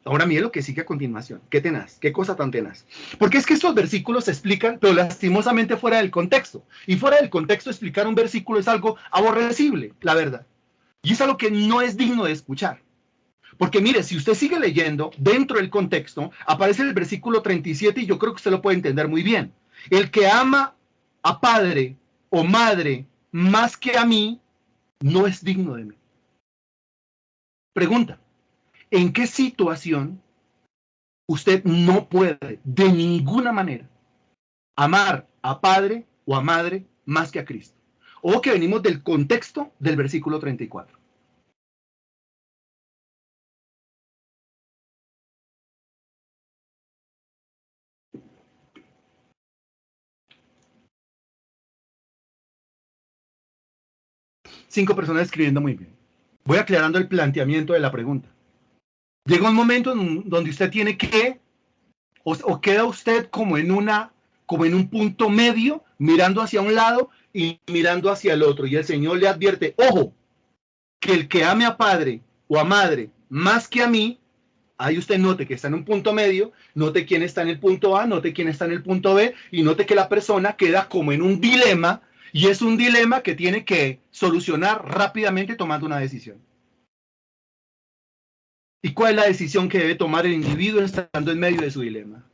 Ahora mire lo que sigue a continuación. Qué tenaz, qué cosa tan tenaz. Porque es que estos versículos se explican, pero lastimosamente fuera del contexto. Y fuera del contexto explicar un versículo es algo aborrecible, la verdad. Y es algo que no es digno de escuchar. Porque mire, si usted sigue leyendo, dentro del contexto, aparece el versículo 37 y yo creo que usted lo puede entender muy bien. El que ama a padre o madre más que a mí, no es digno de mí. Pregunta, ¿en qué situación usted no puede de ninguna manera amar a padre o a madre más que a Cristo? O que venimos del contexto del versículo 34. Cinco personas escribiendo muy bien. Voy aclarando el planteamiento de la pregunta. Llega un momento donde usted tiene que, o queda usted como en un punto medio, mirando hacia un lado y mirando hacia el otro. Y el Señor le advierte, ojo, que el que ame a padre o a madre más que a mí, ahí usted note que está en un punto medio, note quién está en el punto A, note quién está en el punto B, y note que la persona queda como en un dilema, y es un dilema que tiene que solucionar rápidamente tomando una decisión. ¿Y cuál es la decisión que debe tomar el individuo estando en medio de su dilema?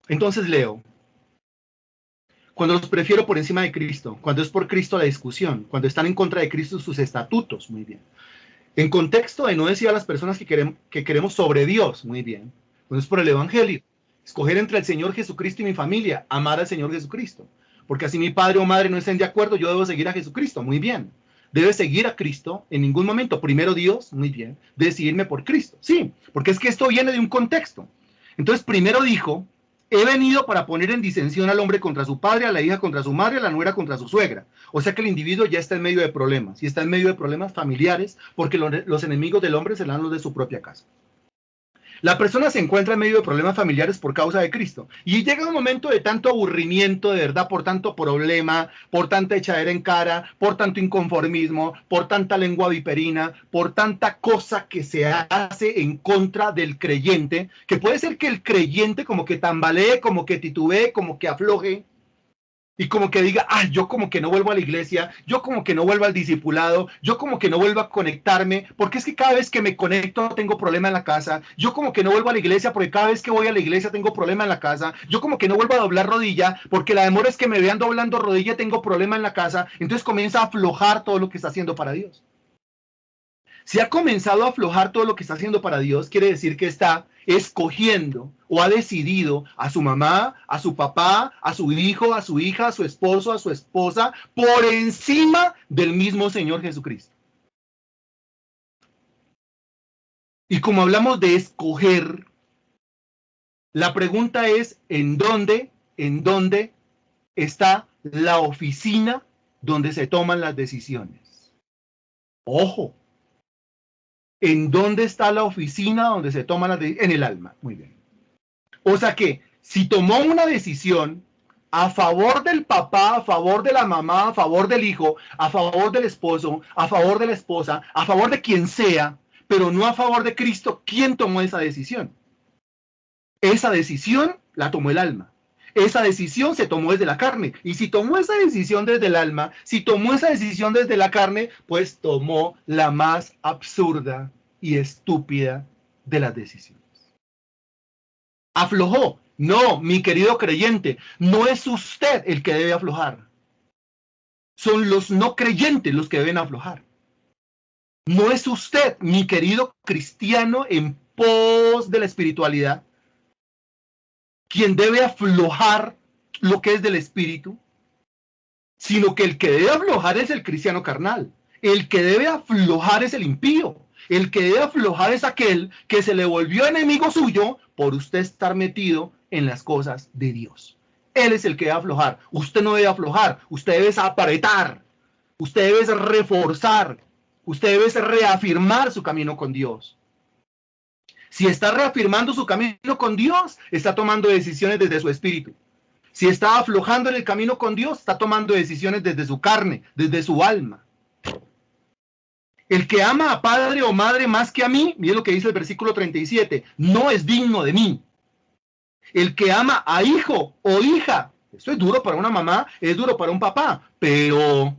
Entonces leo, cuando los prefiero por encima de Cristo, cuando es por Cristo la discusión, cuando están en contra de Cristo sus estatutos, muy bien. En contexto de no decir a las personas que queremos sobre Dios, muy bien. Pues es por el Evangelio. Escoger entre el Señor Jesucristo y mi familia, amar al Señor Jesucristo. Porque así mi padre o madre no estén de acuerdo, yo debo seguir a Jesucristo, muy bien. Debe seguir a Cristo en ningún momento. Primero Dios, muy bien. Decidirme por Cristo. Sí, porque es que esto viene de un contexto. Entonces, primero dijo, he venido para poner en disensión al hombre contra su padre, a la hija contra su madre, a la nuera contra su suegra. O sea que el individuo ya está en medio de problemas, y está en medio de problemas familiares, porque los enemigos del hombre serán los de su propia casa. La persona se encuentra en medio de problemas familiares por causa de Cristo. Y llega un momento de tanto aburrimiento, de verdad, por tanto problema, por tanta echadera en cara, por tanto inconformismo, por tanta lengua viperina, por tanta cosa que se hace en contra del creyente, que puede ser que el creyente como que tambalee, como que titubee, como que afloje, y como que diga, ah, yo como que no vuelvo a la iglesia, yo como que no vuelvo al discipulado, yo como que no vuelvo a conectarme, porque es que cada vez que me conecto tengo problema en la casa, yo como que no vuelvo a la iglesia porque cada vez que voy a la iglesia tengo problema en la casa, yo como que no vuelvo a doblar rodilla porque la demora es que me vean doblando rodilla tengo problema en la casa, entonces comienza a aflojar todo lo que está haciendo para Dios. Si ha comenzado a aflojar todo lo que está haciendo para Dios, quiere decir que está escogiendo o ha decidido a su mamá, a su papá, a su hijo, a su hija, a su esposo, a su esposa, por encima del mismo Señor Jesucristo. Y como hablamos de escoger, la pregunta es, en dónde está la oficina donde se toman las decisiones? Ojo, ¿en dónde está la oficina donde se toman las decisiones? En el alma, muy bien. O sea que si tomó una decisión a favor del papá, a favor de la mamá, a favor del hijo, a favor del esposo, a favor de la esposa, a favor de quien sea, pero no a favor de Cristo, ¿quién tomó esa decisión? Esa decisión la tomó el alma. Esa decisión se tomó desde la carne. Y si tomó esa decisión desde el alma, si tomó esa decisión desde la carne, pues tomó la más absurda y estúpida de las decisiones. Aflojó. No, mi querido creyente, no es usted el que debe aflojar. Son los no creyentes los que deben aflojar. No es usted, mi querido cristiano en pos de la espiritualidad, quien debe aflojar lo que es del espíritu, sino que el que debe aflojar es el cristiano carnal. El que debe aflojar es el impío. El que debe aflojar es aquel que se le volvió enemigo suyo por usted estar metido en las cosas de Dios. Él es el que debe aflojar. Usted no debe aflojar. Usted debe apretar. Usted debe reforzar. Usted debe reafirmar su camino con Dios. Si está reafirmando su camino con Dios, está tomando decisiones desde su espíritu. Si está aflojando en el camino con Dios, está tomando decisiones desde su carne, desde su alma. El que ama a padre o madre más que a mí, mire lo que dice el versículo 37, no es digno de mí. El que ama a hijo o hija, esto es duro para una mamá, es duro para un papá, pero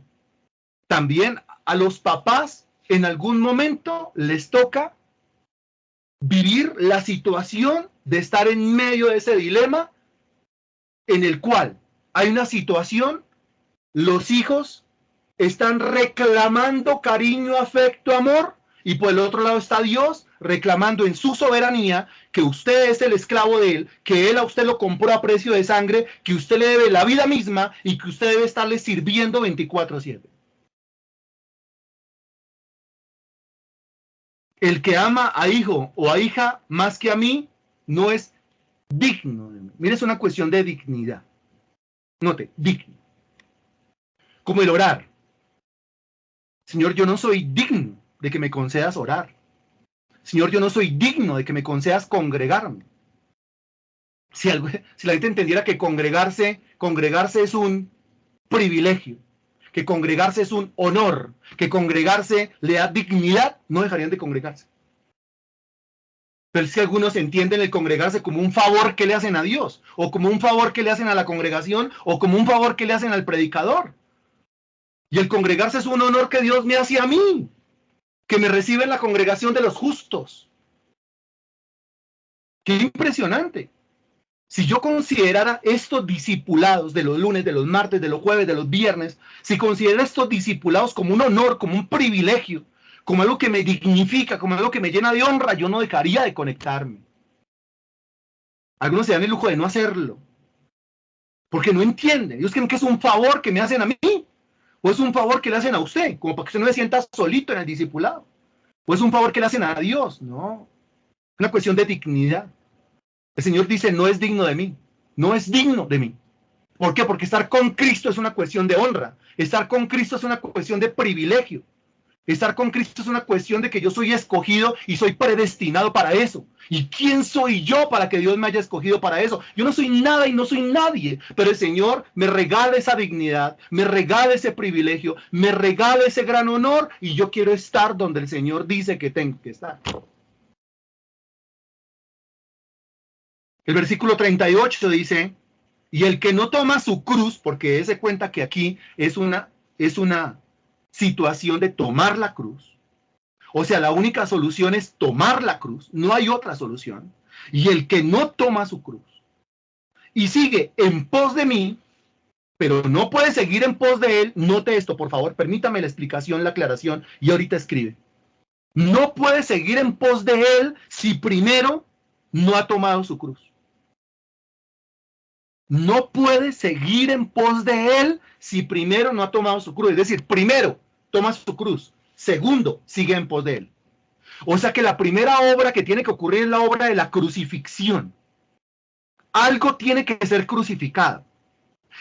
también a los papás en algún momento les toca vivir la situación de estar en medio de ese dilema en el cual hay una situación, los hijos están reclamando cariño, afecto, amor, y por el otro lado está Dios reclamando en su soberanía que usted es el esclavo de él, que él a usted lo compró a precio de sangre, que usted le debe la vida misma y que usted debe estarle sirviendo 24/7. El que ama a hijo o a hija más que a mí no es digno de mí. Mire, es una cuestión de dignidad. Note, digno. Como el orar. Señor, yo no soy digno de que me concedas orar. Señor, yo no soy digno de que me concedas congregarme. Si la gente entendiera que congregarse es un privilegio, que congregarse es un honor, que congregarse le da dignidad, no dejarían de congregarse. Pero es que algunos entienden el congregarse como un favor que le hacen a Dios, o como un favor que le hacen a la congregación, o como un favor que le hacen al predicador. Y el congregarse es un honor que Dios me hace a mí, que me recibe en la congregación de los justos. Qué impresionante. Si yo considerara estos discipulados de los lunes, de los martes, de los jueves, de los viernes, si considerara estos discipulados como un honor, como un privilegio, como algo que me dignifica, como algo que me llena de honra, yo no dejaría de conectarme. Algunos se dan el lujo de no hacerlo, porque no entienden. Ellos creen que es un favor que me hacen a mí, o es un favor que le hacen a usted, como para que usted no se sienta solito en el discipulado, o es un favor que le hacen a Dios. No, es una cuestión de dignidad. El Señor dice, no es digno de mí, no es digno de mí. ¿Por qué? Porque estar con Cristo es una cuestión de honra. Estar con Cristo es una cuestión de privilegio. Estar con Cristo es una cuestión de que yo soy escogido y soy predestinado para eso. ¿Y quién soy yo para que Dios me haya escogido para eso? Yo no soy nada y no soy nadie, pero el Señor me regala esa dignidad, me regala ese privilegio, me regala ese gran honor y yo quiero estar donde el Señor dice que tengo que estar. El versículo 38 dice, y el que no toma su cruz, porque dése cuenta que aquí es una situación de tomar la cruz. O sea, la única solución es tomar la cruz, no hay otra solución. Y el que no toma su cruz y sigue en pos de mí, pero no puede seguir en pos de él, note esto, por favor, permítame la explicación, la aclaración, y ahorita escribe. No puede seguir en pos de él si primero no ha tomado su cruz. No puede seguir en pos de él si primero no ha tomado su cruz. Es decir, primero toma su cruz, segundo sigue en pos de él. O sea que la primera obra que tiene que ocurrir es la obra de la crucifixión. Algo tiene que ser crucificado.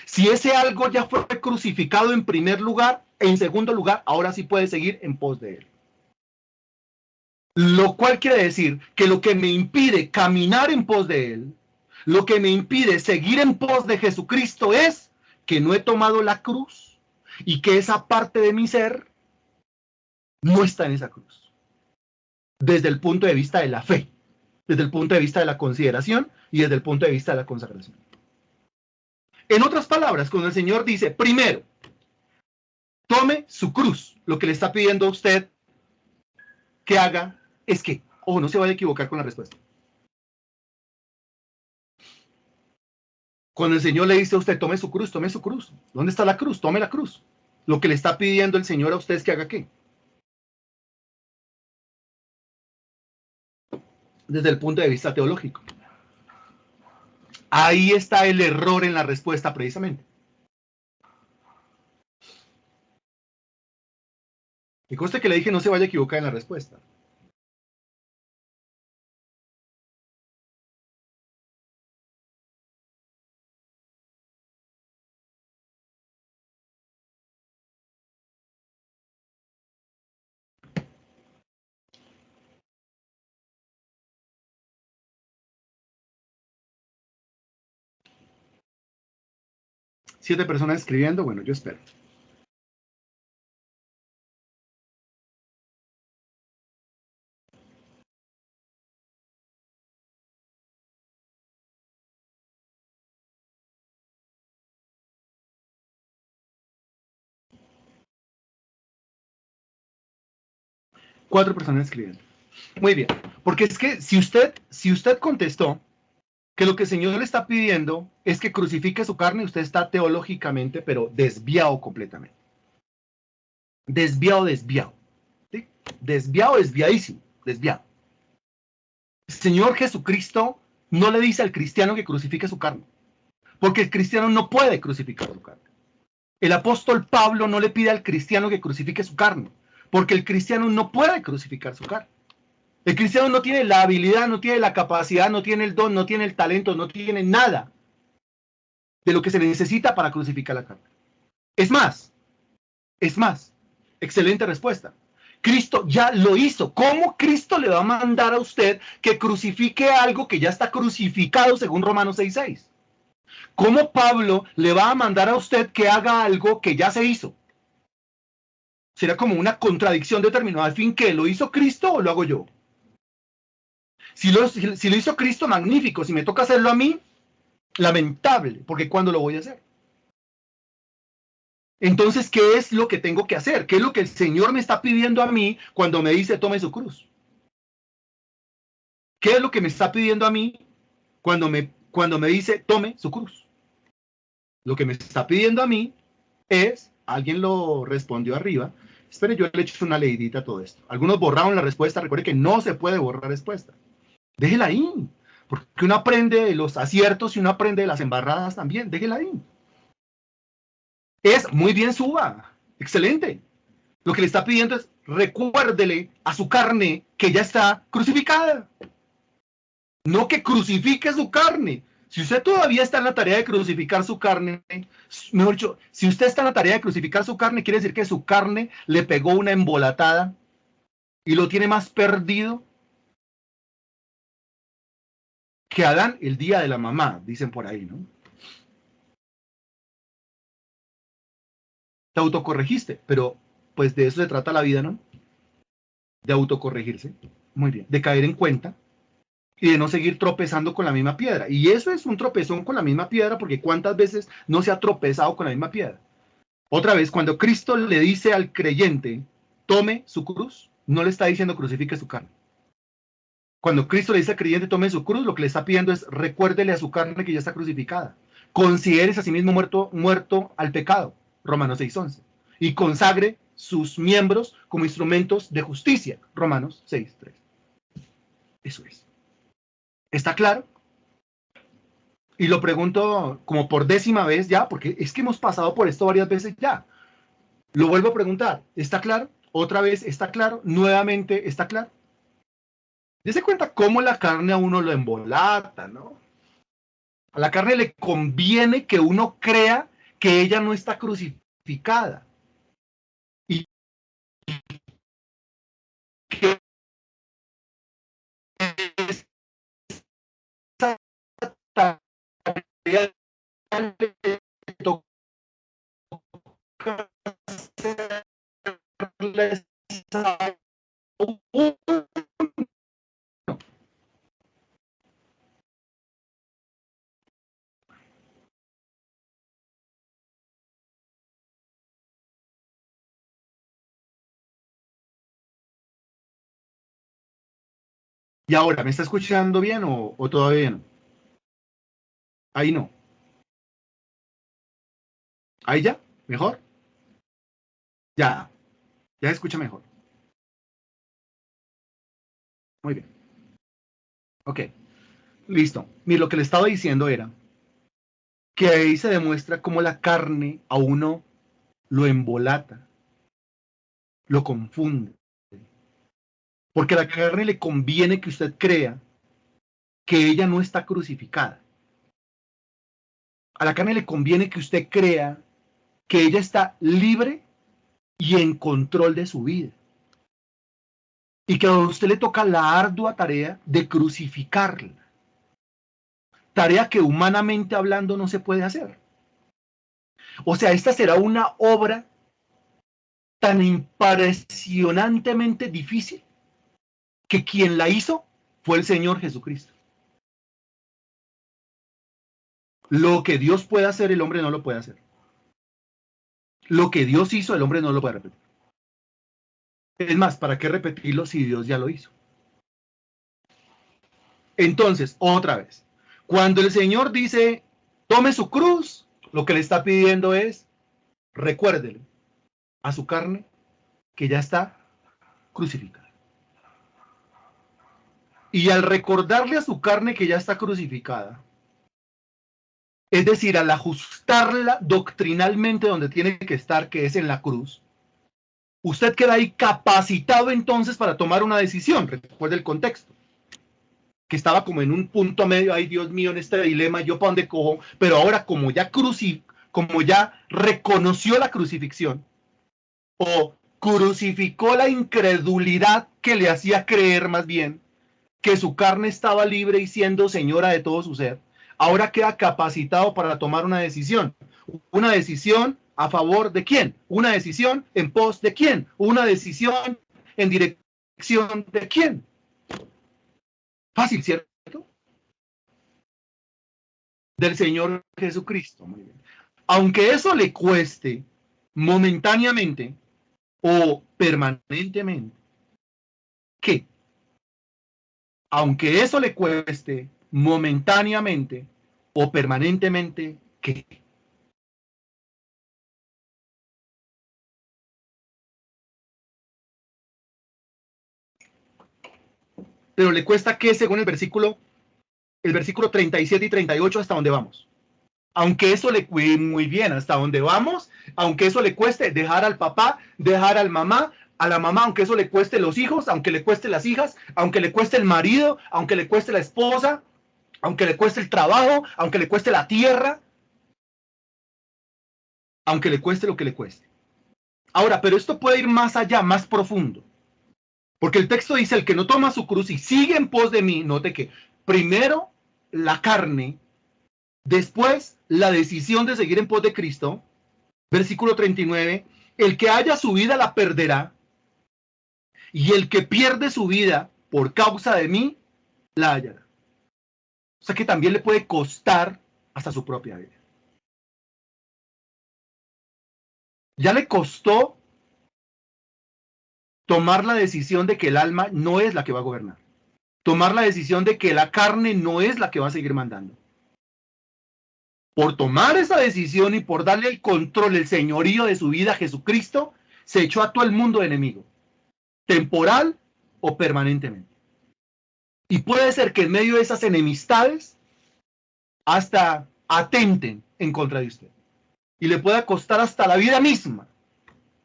Si ese algo ya fue crucificado en primer lugar, en segundo lugar, ahora sí puede seguir en pos de él. Lo cual quiere decir que lo que me impide caminar en pos de él, lo que me impide seguir en pos de Jesucristo es que no he tomado la cruz y que esa parte de mi ser no está en esa cruz. Desde el punto de vista de la fe, desde el punto de vista de la consideración y desde el punto de vista de la consagración. En otras palabras, cuando el Señor dice, primero, tome su cruz, lo que le está pidiendo a usted que haga es que, ojo, no se vaya a equivocar con la respuesta. Cuando el Señor le dice a usted, tome su cruz, tome su cruz. ¿Dónde está la cruz? Tome la cruz. Lo que le está pidiendo el Señor a usted es que haga qué. Desde el punto de vista teológico. Ahí está el error en la respuesta precisamente. Y conste que le dije no se vaya a equivocar en la respuesta. 7 personas escribiendo. Bueno, yo espero. Cuatro personas escribiendo. Muy bien. Porque es que si usted contestó que lo que el Señor le está pidiendo es que crucifique su carne, usted está teológicamente, pero desviado completamente. Desviado, desviado. ¿Sí? Desviado, desviadísimo. Desviado. El Señor Jesucristo no le dice al cristiano que crucifique su carne, porque el cristiano no puede crucificar su carne. El apóstol Pablo no le pide al cristiano que crucifique su carne, porque el cristiano no puede crucificar su carne. El cristiano no tiene la habilidad, no tiene la capacidad, no tiene el don, no tiene el talento, no tiene nada de lo que se necesita para crucificar la carne. Es más, excelente respuesta. Cristo ya lo hizo. ¿Cómo Cristo le va a mandar a usted que crucifique algo que ya está crucificado según Romanos 6:6? ¿Cómo Pablo le va a mandar a usted que haga algo que ya se hizo? Será como una contradicción determinada. Al fin, ¿qué? ¿Lo hizo Cristo o lo hago yo? Si lo hizo Cristo, magnífico. Si me toca hacerlo a mí, lamentable, porque ¿cuándo lo voy a hacer? Entonces, ¿qué es lo que tengo que hacer? ¿Qué es lo que el Señor me está pidiendo a mí cuando me dice tome su cruz? ¿Qué es lo que me está pidiendo a mí cuando me dice tome su cruz? Lo que me está pidiendo a mí es, alguien lo respondió arriba, espere, yo le echo una leidita a todo esto. Algunos borraron la respuesta, recuerde que no se puede borrar respuesta. Déjela ahí, porque uno aprende de los aciertos y uno aprende de las embarradas también, déjela ahí. Es muy bien, suba, excelente. Lo que le está pidiendo es recuérdele a su carne que ya está crucificada. No que crucifique su carne. Si usted todavía está en la tarea de crucificar su carne, mejor dicho, si usted está en la tarea de crucificar su carne, quiere decir que su carne le pegó una embolatada y lo tiene más perdido que Adán el día de la mamá, dicen por ahí, ¿no? Te autocorregiste, pero pues de eso se trata la vida, ¿no? De autocorregirse, muy bien, de caer en cuenta y de no seguir tropezando con la misma piedra. Y eso es un tropezón con la misma piedra, porque ¿cuántas veces no se ha tropezado con la misma piedra? Otra vez, cuando Cristo le dice al creyente, tome su cruz, no le está diciendo crucifique su carne. Cuando Cristo le dice al creyente, tome su cruz, lo que le está pidiendo es recuérdele a su carne que ya está crucificada. Considérese a sí mismo muerto al pecado, Romanos 6:11. Y consagre sus miembros como instrumentos de justicia, Romanos 6:3. Eso es. ¿Está claro? Y lo pregunto como por 10ª vez ya, porque es que hemos pasado por esto varias veces ya. Lo vuelvo a preguntar, ¿está claro? Otra vez, ¿está claro? Nuevamente, ¿está claro? Dese cuenta cómo la carne a uno lo embolata, ¿no? A la carne le conviene que uno crea que ella no está crucificada. Y que esa tarea le toca hacerle a uno. Y ahora, ¿me está escuchando bien o todavía no? Ahí no. Ahí ya, mejor. Ya, ya se escucha mejor. Muy bien. Ok, listo. Mira, lo que le estaba diciendo era que ahí se demuestra cómo la carne a uno lo embolata, lo confunde. Porque a la carne le conviene que usted crea que ella no está crucificada. A la carne le conviene que usted crea que ella está libre y en control de su vida. Y que a usted le toca la ardua tarea de crucificarla. Tarea que humanamente hablando no se puede hacer. O sea, esta será una obra tan impresionantemente difícil que quien la hizo fue el Señor Jesucristo. Lo que Dios puede hacer, el hombre no lo puede hacer. Lo que Dios hizo, el hombre no lo puede repetir. Es más, ¿para qué repetirlo si Dios ya lo hizo? Entonces, otra vez, cuando el Señor dice, tome su cruz, lo que le está pidiendo es, recuérdele a su carne que ya está crucificada. Y al recordarle a su carne que ya está crucificada, es decir, al ajustarla doctrinalmente donde tiene que estar, que es en la cruz, usted queda ahí capacitado entonces para tomar una decisión. Recuerde el contexto, que estaba como en un punto medio, ay Dios mío, en este dilema, yo para dónde cojo, pero ahora como ya reconoció la crucifixión, o crucificó la incredulidad que le hacía creer más bien que su carne estaba libre y siendo señora de todo su ser, ahora queda capacitado para tomar una decisión. Una decisión a favor de quién, una decisión en pos de quién, una decisión en dirección de quién. Fácil, ¿cierto? Del Señor Jesucristo. Muy bien. Aunque eso le cueste momentáneamente o permanentemente, ¿qué? Aunque eso le cueste momentáneamente o permanentemente, ¿qué? Pero le cuesta ¿qué? Según el versículo 37 y 38, hasta donde vamos. Aunque eso le cueste muy bien, hasta donde vamos, aunque eso le cueste dejar al papá, dejar al mamá, a la mamá, aunque eso le cueste los hijos, aunque le cueste las hijas, aunque le cueste el marido, aunque le cueste la esposa, aunque le cueste el trabajo, aunque le cueste la tierra, aunque le cueste lo que le cueste. Ahora, pero esto puede ir más allá, más profundo. Porque el texto dice, el que no toma su cruz y sigue en pos de mí, note que primero la carne, después la decisión de seguir en pos de Cristo, versículo 39, el que haya su vida la perderá, y el que pierde su vida por causa de mí, la hallará. O sea que también le puede costar hasta su propia vida. Ya le costó tomar la decisión de que el alma no es la que va a gobernar. Tomar la decisión de que la carne no es la que va a seguir mandando. Por tomar esa decisión y por darle el control, el señorío de su vida a Jesucristo, se echó a todo el mundo de enemigo, temporal o permanentemente. Y puede ser que en medio de esas enemistades hasta atenten en contra de usted. Y le pueda costar hasta la vida misma.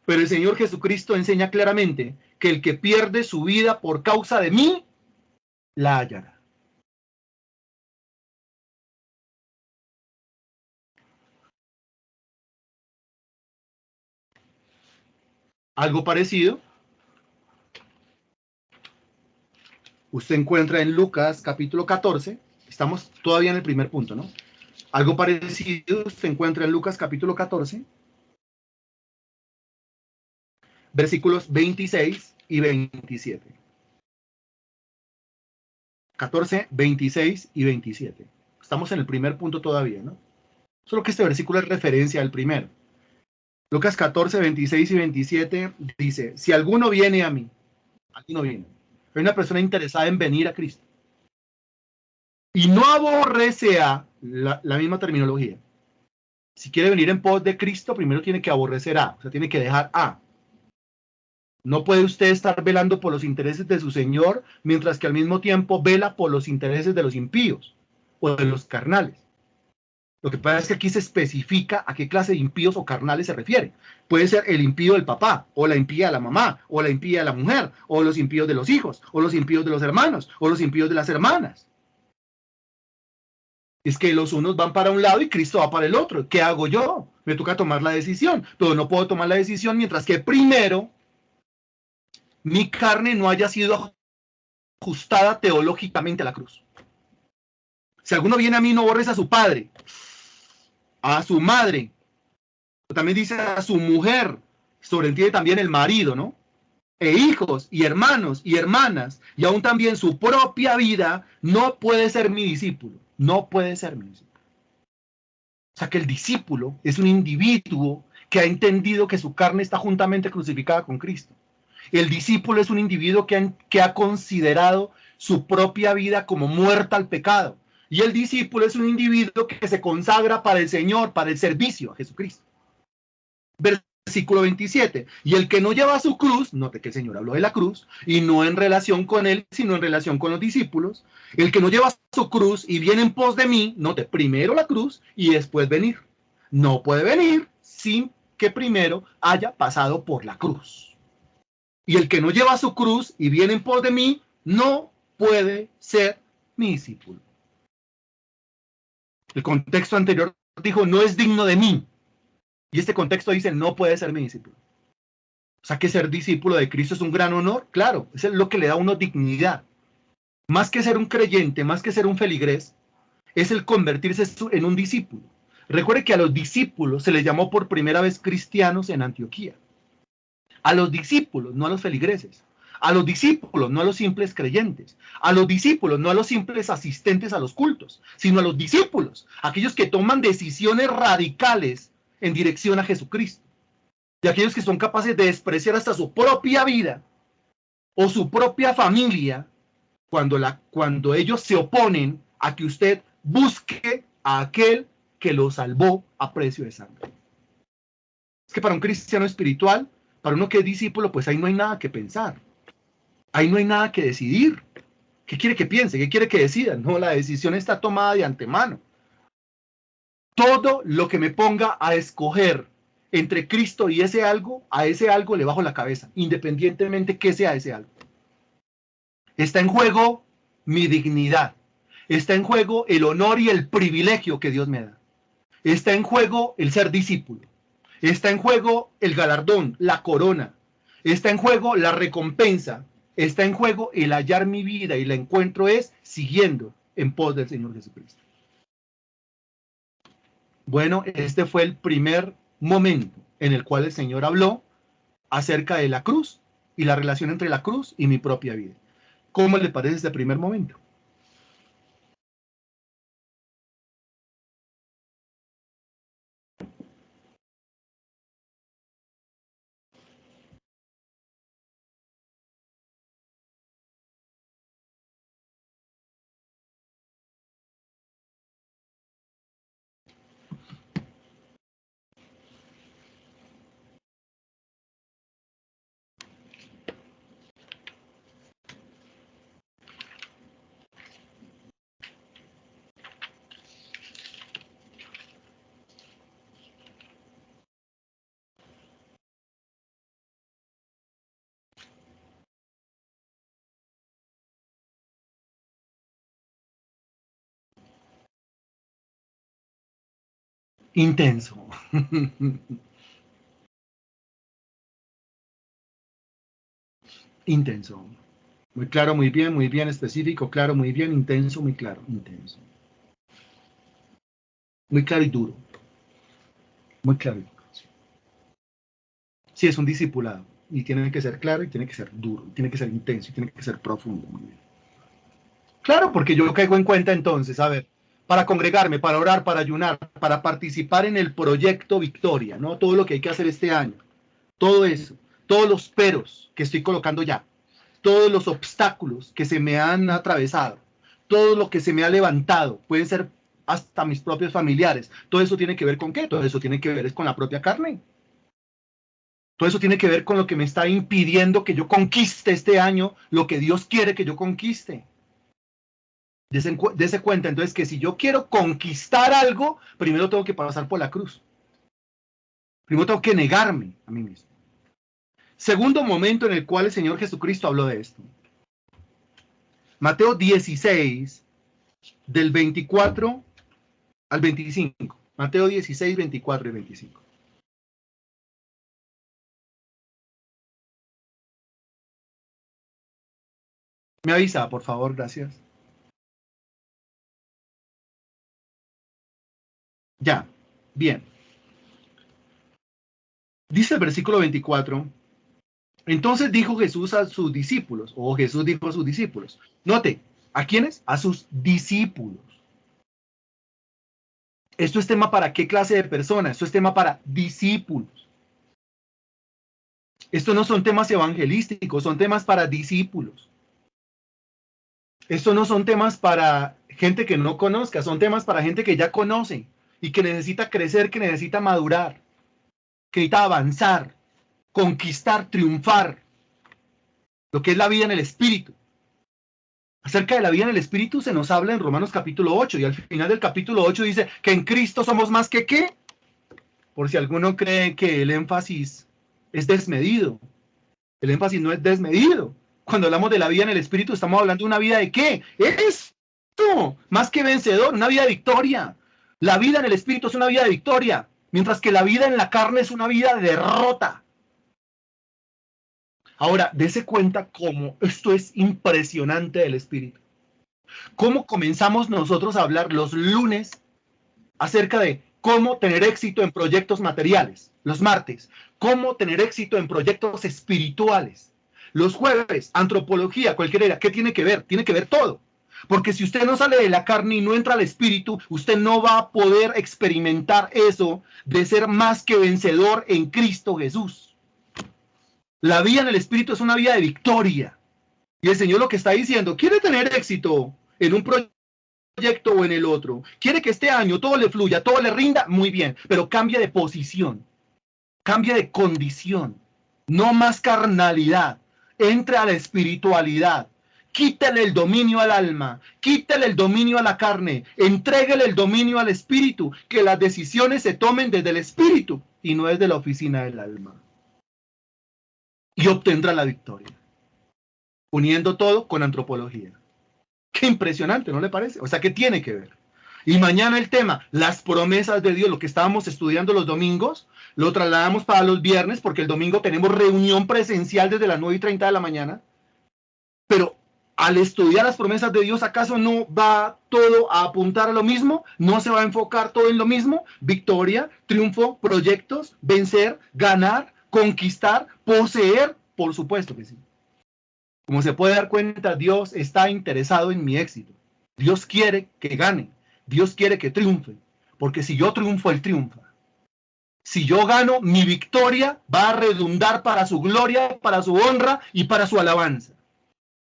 Pero el Señor Jesucristo enseña claramente que el que pierde su vida por causa de mí, la hallará. Algo parecido usted encuentra en Lucas capítulo 14, estamos todavía en el primer punto, ¿no? Algo parecido se encuentra en Lucas capítulo 14, versículos 26 y 27. 14, 26 y 27. Estamos en el primer punto todavía, ¿no? Solo que este versículo es referencia al primero. Lucas 14, 26 y 27 dice, si alguno viene a mí, aquí no viene, hay una persona interesada en venir a Cristo, y no aborrece a la misma terminología. Si quiere venir en pos de Cristo, primero tiene que aborrecer a, o sea, tiene que dejar a. No puede usted estar velando por los intereses de su Señor, mientras que al mismo tiempo vela por los intereses de los impíos o de los carnales. Lo que pasa es que aquí se especifica a qué clase de impíos o carnales se refiere. Puede ser el impío del papá, o la impía de la mamá, o la impía de la mujer, o los impíos de los hijos, o los impíos de los hermanos, o los impíos de las hermanas. Es que los unos van para un lado y Cristo va para el otro. ¿Qué hago yo? Me toca tomar la decisión, pero no puedo tomar la decisión mientras que primero mi carne no haya sido ajustada teológicamente a la cruz. Si alguno viene a mí, no borres a su padre, a su madre, también dice a su mujer, sobreentiende también el marido, ¿no? E hijos y hermanos y hermanas, y aún también su propia vida, no puede ser mi discípulo. No puede ser mi discípulo. O sea que el discípulo es un individuo que ha entendido que su carne está juntamente crucificada con Cristo. El discípulo es un individuo que ha considerado su propia vida como muerta al pecado. Y el discípulo es un individuo que se consagra para el Señor, para el servicio a Jesucristo. Versículo 27. Y el que no lleva su cruz, note que el Señor habló de la cruz, y no en relación con él, sino en relación con los discípulos. El que no lleva su cruz y viene en pos de mí, note, primero la cruz y después venir. No puede venir sin que primero haya pasado por la cruz. Y el que no lleva su cruz y viene en pos de mí, no puede ser mi discípulo. El contexto anterior dijo, no es digno de mí. Y este contexto dice, no puede ser mi discípulo. O sea que ser discípulo de Cristo es un gran honor, claro, es lo que le da a uno dignidad. Más que ser un creyente, más que ser un feligrés, es el convertirse en un discípulo. Recuerde que a los discípulos se les llamó por primera vez cristianos en Antioquía. A los discípulos, no a los feligreses. A los discípulos, no a los simples creyentes. A los discípulos, no a los simples asistentes a los cultos, sino a los discípulos, aquellos que toman decisiones radicales en dirección a Jesucristo. Y aquellos que son capaces de despreciar hasta su propia vida o su propia familia cuando ellos se oponen a que usted busque a aquel que lo salvó a precio de sangre. Es que para un cristiano espiritual, para uno que es discípulo, pues ahí no hay nada que pensar. Ahí no hay nada que decidir. ¿Qué quiere que piense? ¿Qué quiere que decida? No, la decisión está tomada de antemano. Todo lo que me ponga a escoger entre Cristo y ese algo, a ese algo le bajo la cabeza, independientemente que sea ese algo. Está en juego mi dignidad. Está en juego el honor y el privilegio que Dios me da. Está en juego el ser discípulo. Está en juego el galardón, la corona. Está en juego la recompensa. Está en juego el hallar mi vida y la encuentro es siguiendo en pos del Señor Jesucristo. Bueno, este fue el primer momento en el cual el Señor habló acerca de la cruz y la relación entre la cruz y mi propia vida. ¿Cómo le parece este primer momento? Intenso. Intenso. Muy claro, muy bien específico, claro, muy bien, intenso, muy claro, intenso. Muy claro y duro. Muy claro y duro. Sí, sí, es un discipulado. Y tiene que ser claro y tiene que ser duro, tiene que ser intenso y tiene que ser profundo. Muy bien. Claro, porque yo caigo en cuenta entonces, a ver, para congregarme, para orar, para ayunar, para participar en el proyecto Victoria, ¿no? Todo lo que hay que hacer este año, todo eso, todos los peros que estoy colocando ya, todos los obstáculos que se me han atravesado, todo lo que se me ha levantado, pueden ser hasta mis propios familiares. Todo eso tiene que ver con qué? Todo eso tiene que ver es con la propia carne. Todo eso tiene que ver con lo que me está impidiendo que yo conquiste este año lo que Dios quiere que yo conquiste. Dese cuenta entonces que si yo quiero conquistar algo, primero tengo que pasar por la cruz. Primero tengo que negarme a mí mismo. Segundo momento en el cual el Señor Jesucristo habló de esto. Mateo 16, del 24 al 25. Mateo 16, 24 y 25. Me avisa, por favor, gracias. Ya, bien. Dice el versículo 24. Entonces dijo Jesús a sus discípulos, o Jesús dijo a sus discípulos. Note, ¿a quiénes? A sus discípulos. Esto es tema para qué clase de personas, esto es tema para discípulos. Estos no son temas evangelísticos, son temas para discípulos. Estos no son temas para gente que no conozca, son temas para gente que ya conoce y que necesita crecer, que necesita madurar, que necesita avanzar, conquistar, triunfar, lo que es la vida en el Espíritu. Acerca de la vida en el Espíritu se nos habla en Romanos capítulo 8 y al final del capítulo 8 dice que en Cristo somos más que ¿qué? Por si alguno cree que el énfasis es desmedido. El énfasis no es desmedido. Cuando hablamos de la vida en el Espíritu estamos hablando de una vida de ¿qué? Esto, más que vencedor, una vida de victoria. La vida en el Espíritu es una vida de victoria, mientras que la vida en la carne es una vida de derrota. Ahora, dése cuenta cómo esto es impresionante del Espíritu. Cómo comenzamos nosotros a hablar los lunes acerca de cómo tener éxito en proyectos materiales, los martes, cómo tener éxito en proyectos espirituales, los jueves, antropología, cualquiera. ¿Qué tiene que ver? Tiene que ver todo. Porque si usted no sale de la carne y no entra al espíritu, usted no va a poder experimentar eso de ser más que vencedor en Cristo Jesús. La vida en el espíritu es una vida de victoria. Y el Señor lo que está diciendo, quiere tener éxito en un proyecto o en el otro, quiere que este año todo le fluya, todo le rinda, muy bien, pero cambie de posición, cambie de condición, no más carnalidad, entre a la espiritualidad, quítale el dominio al alma, quítale el dominio a la carne, entréguele el dominio al espíritu, que las decisiones se tomen desde el espíritu y no desde la oficina del alma. Y obtendrá la victoria, uniendo todo con antropología. Qué impresionante, ¿no le parece? O sea, ¿qué tiene que ver? Y mañana el tema, las promesas de Dios, lo que estábamos estudiando los domingos, lo trasladamos para los viernes, porque el domingo tenemos reunión presencial desde las 9:30 de la mañana. Pero al estudiar las promesas de Dios, ¿acaso no va todo a apuntar a lo mismo? ¿No se va a enfocar todo en lo mismo? Victoria, triunfo, proyectos, vencer, ganar, conquistar, poseer. Por supuesto que sí. Como se puede dar cuenta, Dios está interesado en mi éxito. Dios quiere que gane. Dios quiere que triunfe. Porque si yo triunfo, Él triunfa. Si yo gano, mi victoria va a redundar para su gloria, para su honra y para su alabanza.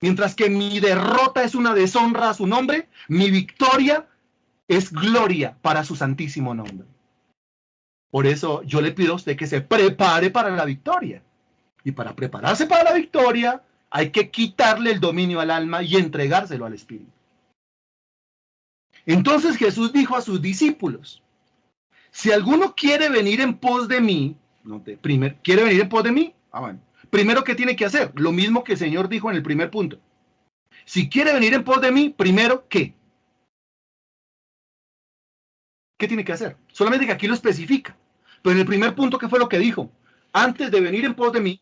Mientras que mi derrota es una deshonra a su nombre, mi victoria es gloria para su santísimo nombre. Por eso yo le pido a usted que se prepare para la victoria. Y para prepararse para la victoria, hay que quitarle el dominio al alma y entregárselo al Espíritu. Entonces Jesús dijo a sus discípulos, si alguno quiere venir en pos de mí, ¿quiere venir en pos de mí? Bueno. Primero, ¿qué tiene que hacer? Lo mismo que el Señor dijo en el primer punto. Si quiere venir en pos de mí, primero, ¿qué? ¿Qué tiene que hacer? Solamente que aquí lo especifica. Pero en el primer punto, ¿qué fue lo que dijo? Antes de venir en pos de mí,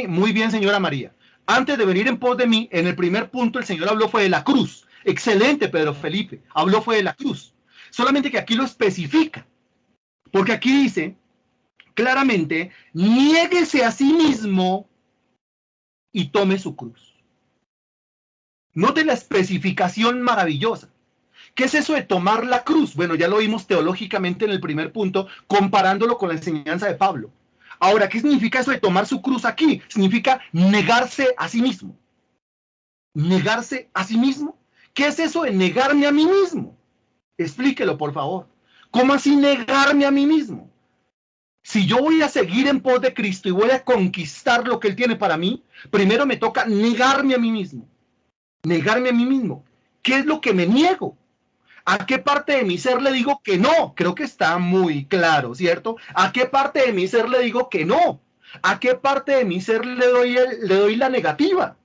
muy bien, señora María. Antes de venir en pos de mí, en el primer punto el Señor habló fue de la cruz. Excelente, Pedro Felipe. Habló fue de la cruz. Solamente que aquí lo especifica. Porque aquí dice claramente, niéguese a sí mismo y tome su cruz. Note la especificación maravillosa. ¿Qué es eso de tomar la cruz? Bueno, ya lo vimos teológicamente en el primer punto, comparándolo con la enseñanza de Pablo. Ahora, ¿qué significa eso de tomar su cruz aquí? Significa negarse a sí mismo. ¿Negarse a sí mismo? ¿Qué es eso de negarme a mí mismo? Explíquelo, por favor. ¿Cómo así negarme a mí mismo? Si yo voy a seguir en pos de Cristo y voy a conquistar lo que Él tiene para mí, primero me toca negarme a mí mismo. Negarme a mí mismo. ¿Qué es lo que me niego? ¿A qué parte de mi ser le digo que no? Creo que está muy claro, ¿cierto? ¿A qué parte de mi ser le digo que no? ¿A qué parte de mi ser le doy la negativa?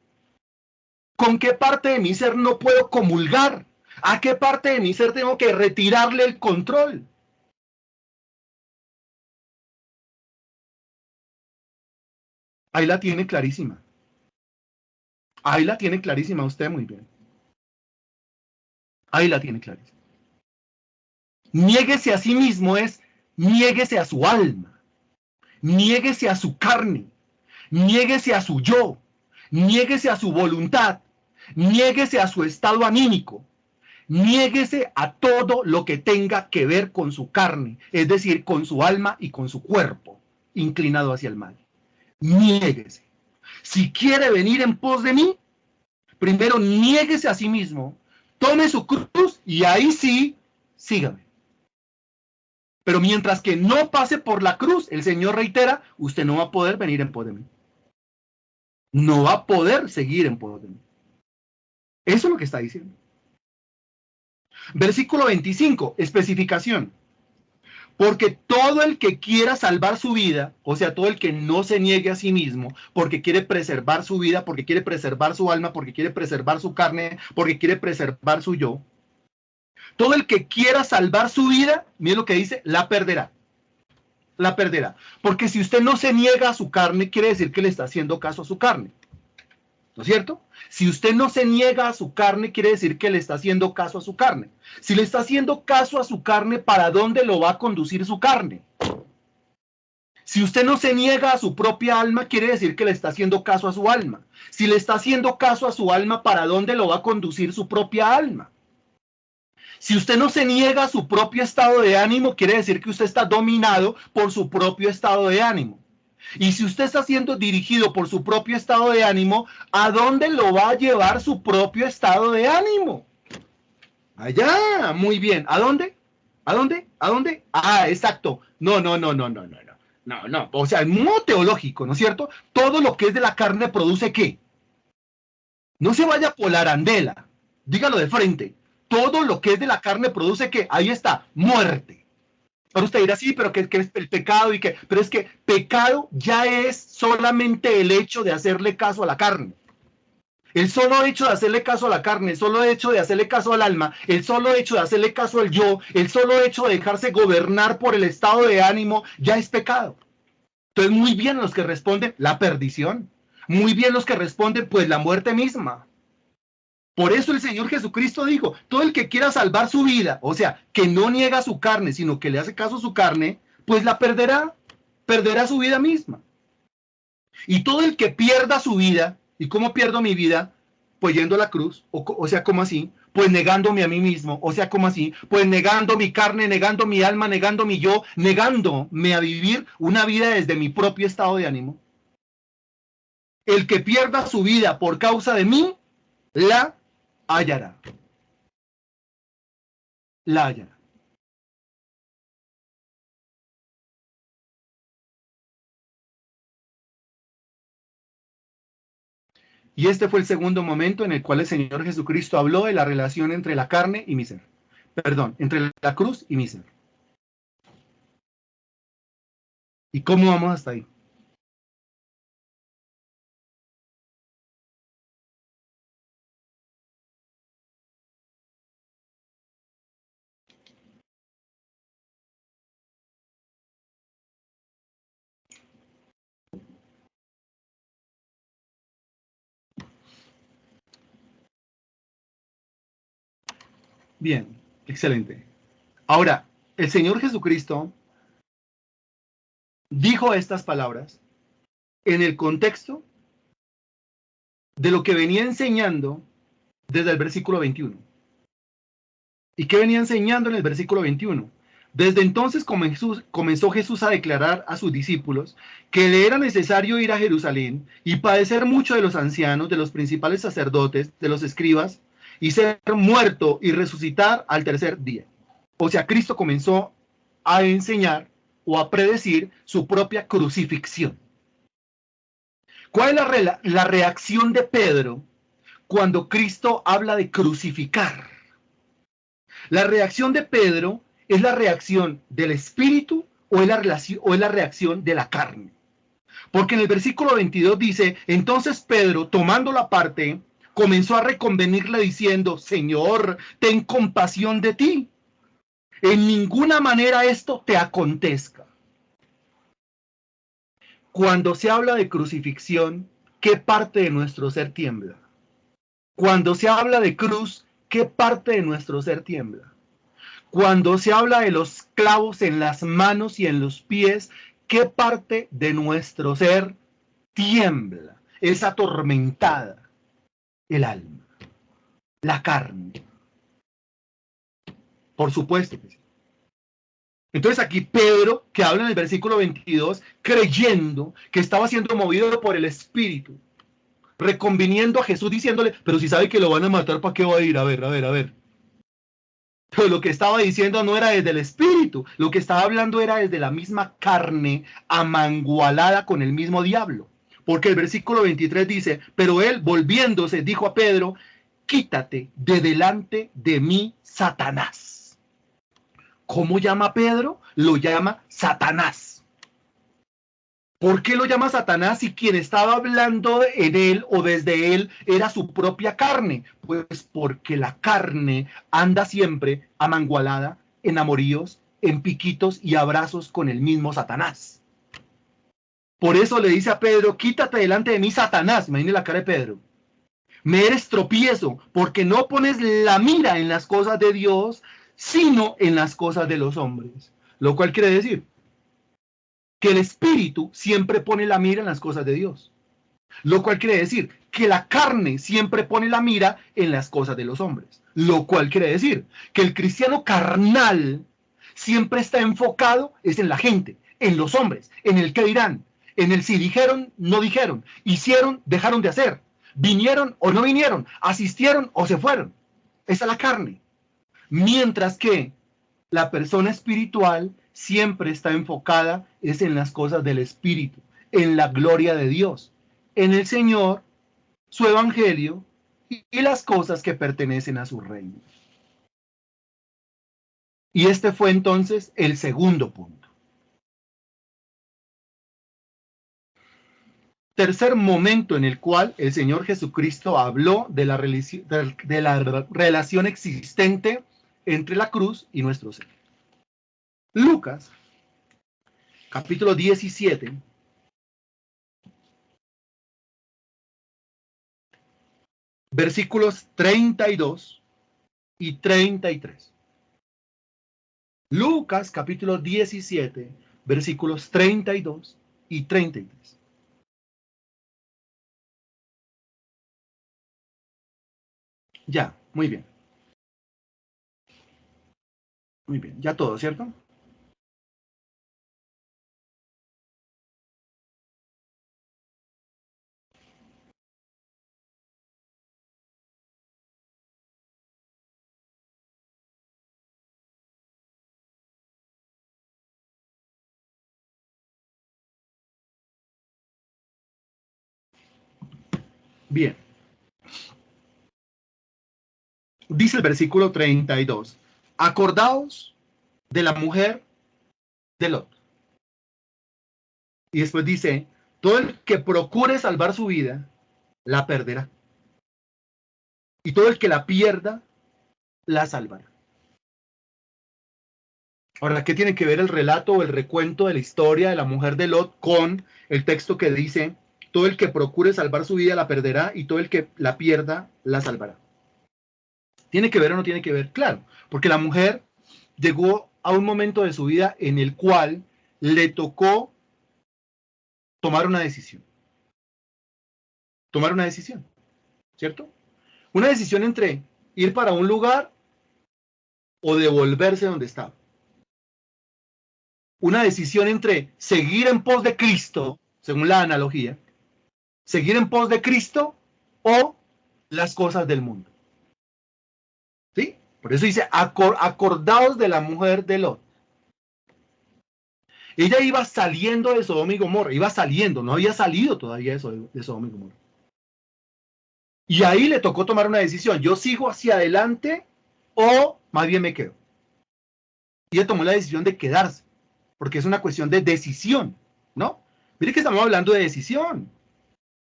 ¿Con qué parte de mi ser no puedo comulgar? ¿A qué parte de mi ser tengo que retirarle el control? Ahí la tiene clarísima. Ahí la tiene clarísima usted muy bien. Ahí la tiene clarísima. Niéguese a sí mismo es niéguese a su alma, niéguese a su carne, niéguese a su yo, niéguese a su voluntad, niéguese a su estado anímico, niéguese a todo lo que tenga que ver con su carne, es decir, con su alma y con su cuerpo, inclinado hacia el mal. Niéguese. Si quiere venir en pos de mí, primero niéguese a sí mismo, tome su cruz y ahí sí, sígame. Pero mientras que no pase por la cruz, el Señor reitera, usted no va a poder venir en pos de mí. No va a poder seguir en pos de mí. Eso es lo que está diciendo. Versículo 25, especificación. Porque todo el que quiera salvar su vida, o sea, todo el que no se niegue a sí mismo, porque quiere preservar su vida, porque quiere preservar su alma, porque quiere preservar su carne, porque quiere preservar su yo, todo el que quiera salvar su vida, mire lo que dice, la perderá. La perderá. Porque si usted no se niega a su carne, quiere decir que le está haciendo caso a su carne. ¿No es cierto? Si usted no se niega a su carne, quiere decir que le está haciendo caso a su carne. Si le está haciendo caso a su carne, ¿para dónde lo va a conducir su carne? Si usted no se niega a su propia alma, quiere decir que le está haciendo caso a su alma. Si le está haciendo caso a su alma, ¿para dónde lo va a conducir su propia alma? Si usted no se niega a su propio estado de ánimo, quiere decir que usted está dominado por su propio estado de ánimo. Y si usted está siendo dirigido por su propio estado de ánimo, ¿a dónde lo va a llevar su propio estado de ánimo? Allá, muy bien. ¿A dónde? ¿A dónde? ¿A dónde? Ah, exacto. No. No. O sea, en modo teológico, ¿no es cierto? Todo lo que es de la carne produce ¿qué? No se vaya por la arandela. Dígalo de frente. Todo lo que es de la carne produce ¿qué? Ahí está, muerte. Ahora usted dirá, sí, pero que es el pecado y que, pero es que pecado ya es solamente el hecho de hacerle caso a la carne. El solo hecho de hacerle caso a la carne, el solo hecho de hacerle caso al alma, el solo hecho de hacerle caso al yo, el solo hecho de dejarse gobernar por el estado de ánimo, ya es pecado. Entonces, muy bien los que responden, la perdición. Muy bien los que responden, pues la muerte misma. Por eso el Señor Jesucristo dijo, todo el que quiera salvar su vida, o sea, que no niega su carne, sino que le hace caso a su carne, pues la perderá, perderá su vida misma. Y todo el que pierda su vida, ¿y cómo pierdo mi vida? Pues yendo a la cruz, o sea, ¿cómo así? Pues negándome a mí mismo, o sea, ¿cómo así? Pues negando mi carne, negando mi alma, negando mi yo, negándome a vivir una vida desde mi propio estado de ánimo. El que pierda su vida por causa de mí, la hallará. La hallará. Y este fue el segundo momento en el cual el Señor Jesucristo habló de la relación entre la carne y mi ser. Perdón, entre la cruz y mi ser. ¿Y cómo vamos hasta ahí? Bien, excelente. Ahora, el Señor Jesucristo dijo estas palabras en el contexto de lo que venía enseñando desde el versículo 21. ¿Y qué venía enseñando en el versículo 21? Desde entonces comenzó Jesús a declarar a sus discípulos que le era necesario ir a Jerusalén y padecer mucho de los ancianos, de los principales sacerdotes, de los escribas, y ser muerto y resucitar al tercer día. O sea, Cristo comenzó a enseñar o a predecir su propia crucifixión. ¿Cuál es la reacción de Pedro cuando Cristo habla de crucificar? La reacción de Pedro es la reacción del espíritu o es la reacción de la carne. Porque en el versículo 22 dice, entonces Pedro, tomando la parte, comenzó a reconvenirle diciendo, Señor, ten compasión de ti. En ninguna manera esto te acontezca. Cuando se habla de crucifixión, ¿qué parte de nuestro ser tiembla? Cuando se habla de cruz, ¿qué parte de nuestro ser tiembla? Cuando se habla de los clavos en las manos y en los pies, ¿qué parte de nuestro ser tiembla? Es atormentada. El alma, la carne. Por supuesto que sí. Entonces aquí Pedro, que habla en el versículo 22, creyendo que estaba siendo movido por el Espíritu, reconviniendo a Jesús diciéndole, pero si sabe que lo van a matar, ¿para qué va a ir? A ver, a ver, a ver. Pero lo que estaba diciendo no era desde el Espíritu, lo que estaba hablando era desde la misma carne amangualada con el mismo diablo. Porque el versículo 23 dice, pero él volviéndose dijo a Pedro, quítate de delante de mí, Satanás. ¿Cómo llama Pedro? Lo llama Satanás. ¿Por qué lo llama Satanás si quien estaba hablando en él o desde él era su propia carne? Pues porque la carne anda siempre amangualada en amoríos, en piquitos y abrazos con el mismo Satanás. Por eso le dice a Pedro, quítate delante de mí, Satanás. Imagínate la cara de Pedro. Me eres tropiezo porque no pones la mira en las cosas de Dios, sino en las cosas de los hombres. Lo cual quiere decir que el espíritu siempre pone la mira en las cosas de Dios. Lo cual quiere decir que la carne siempre pone la mira en las cosas de los hombres. Lo cual quiere decir que el cristiano carnal siempre está enfocado es en la gente, en los hombres, en el qué dirán, en el si dijeron, no dijeron, hicieron, dejaron de hacer, vinieron o no vinieron, asistieron o se fueron. Esa es la carne. Mientras que la persona espiritual siempre está enfocada es en las cosas del espíritu, en la gloria de Dios, en el Señor, su evangelio y las cosas que pertenecen a su reino. Y este fue entonces el segundo punto. Tercer momento en el cual el Señor Jesucristo habló de la relación existente entre la cruz y nuestro ser. Lucas, capítulo 17, versículos 32 y 33. Lucas, capítulo 17, versículos 32 y 33. Ya, muy bien. Muy bien, ya todo, ¿cierto? Bien. Dice el versículo 32. Acordaos de la mujer de Lot. Y después dice, todo el que procure salvar su vida, la perderá. Y todo el que la pierda, la salvará. Ahora, ¿qué tiene que ver el relato o el recuento de la historia de la mujer de Lot con el texto que dice, todo el que procure salvar su vida, la perderá, y todo el que la pierda, la salvará? ¿Tiene que ver o no tiene que ver? Claro, porque la mujer llegó a un momento de su vida en el cual le tocó tomar una decisión. Tomar una decisión, ¿cierto? Una decisión entre ir para un lugar o devolverse donde estaba. Una decisión entre seguir en pos de Cristo, según la analogía, seguir en pos de Cristo o las cosas del mundo. ¿Sí? Por eso dice, acordaos de la mujer de Lot. Ella iba saliendo de Sodoma y Gomorra, iba saliendo, no había salido todavía de Sodoma y Gomorra. Y ahí le tocó tomar una decisión, yo sigo hacia adelante o más bien me quedo. Y ella tomó la decisión de quedarse, porque es una cuestión de decisión, ¿no? Mire que estamos hablando de decisión.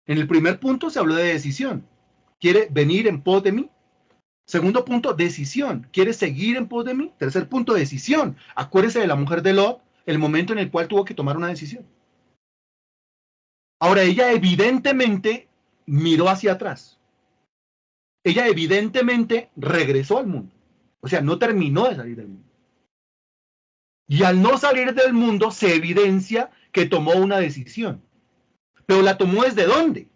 En el primer punto se habló de decisión. ¿Quiere venir en pos de mí? Segundo punto, decisión. ¿Quiere seguir en pos de mí? Tercer punto, decisión. Acuérdese de la mujer de Lot, el momento en el cual tuvo que tomar una decisión. Ahora, ella evidentemente miró hacia atrás. Ella evidentemente regresó al mundo. O sea, no terminó de salir del mundo. Y al no salir del mundo se evidencia que tomó una decisión. Pero la tomó ¿desde dónde?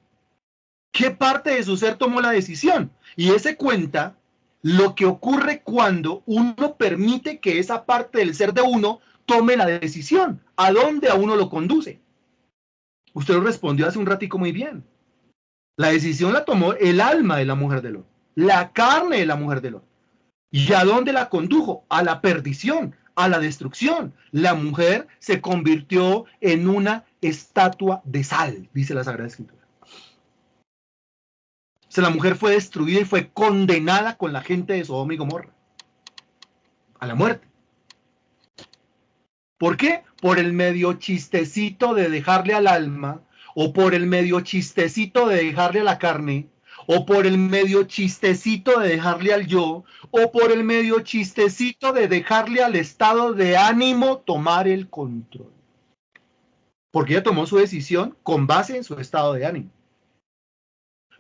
¿Qué parte de su ser tomó la decisión? Y ese cuenta lo que ocurre cuando uno permite que esa parte del ser de uno tome la decisión. ¿A dónde a uno lo conduce? Usted lo respondió hace un ratico muy bien. La decisión la tomó el alma de la mujer de Lot, la carne de la mujer de Lot. ¿Y a dónde la condujo? A la perdición, a la destrucción. La mujer se convirtió en una estatua de sal, dice la Sagrada Escritura. O sea, la mujer fue destruida y fue condenada con la gente de Sodoma y Gomorra a la muerte. ¿Por qué? Por el medio chistecito de dejarle al alma, o por el medio chistecito de dejarle a la carne, o por el medio chistecito de dejarle al yo, o por el medio chistecito de dejarle al estado de ánimo tomar el control. Porque ella tomó su decisión con base en su estado de ánimo.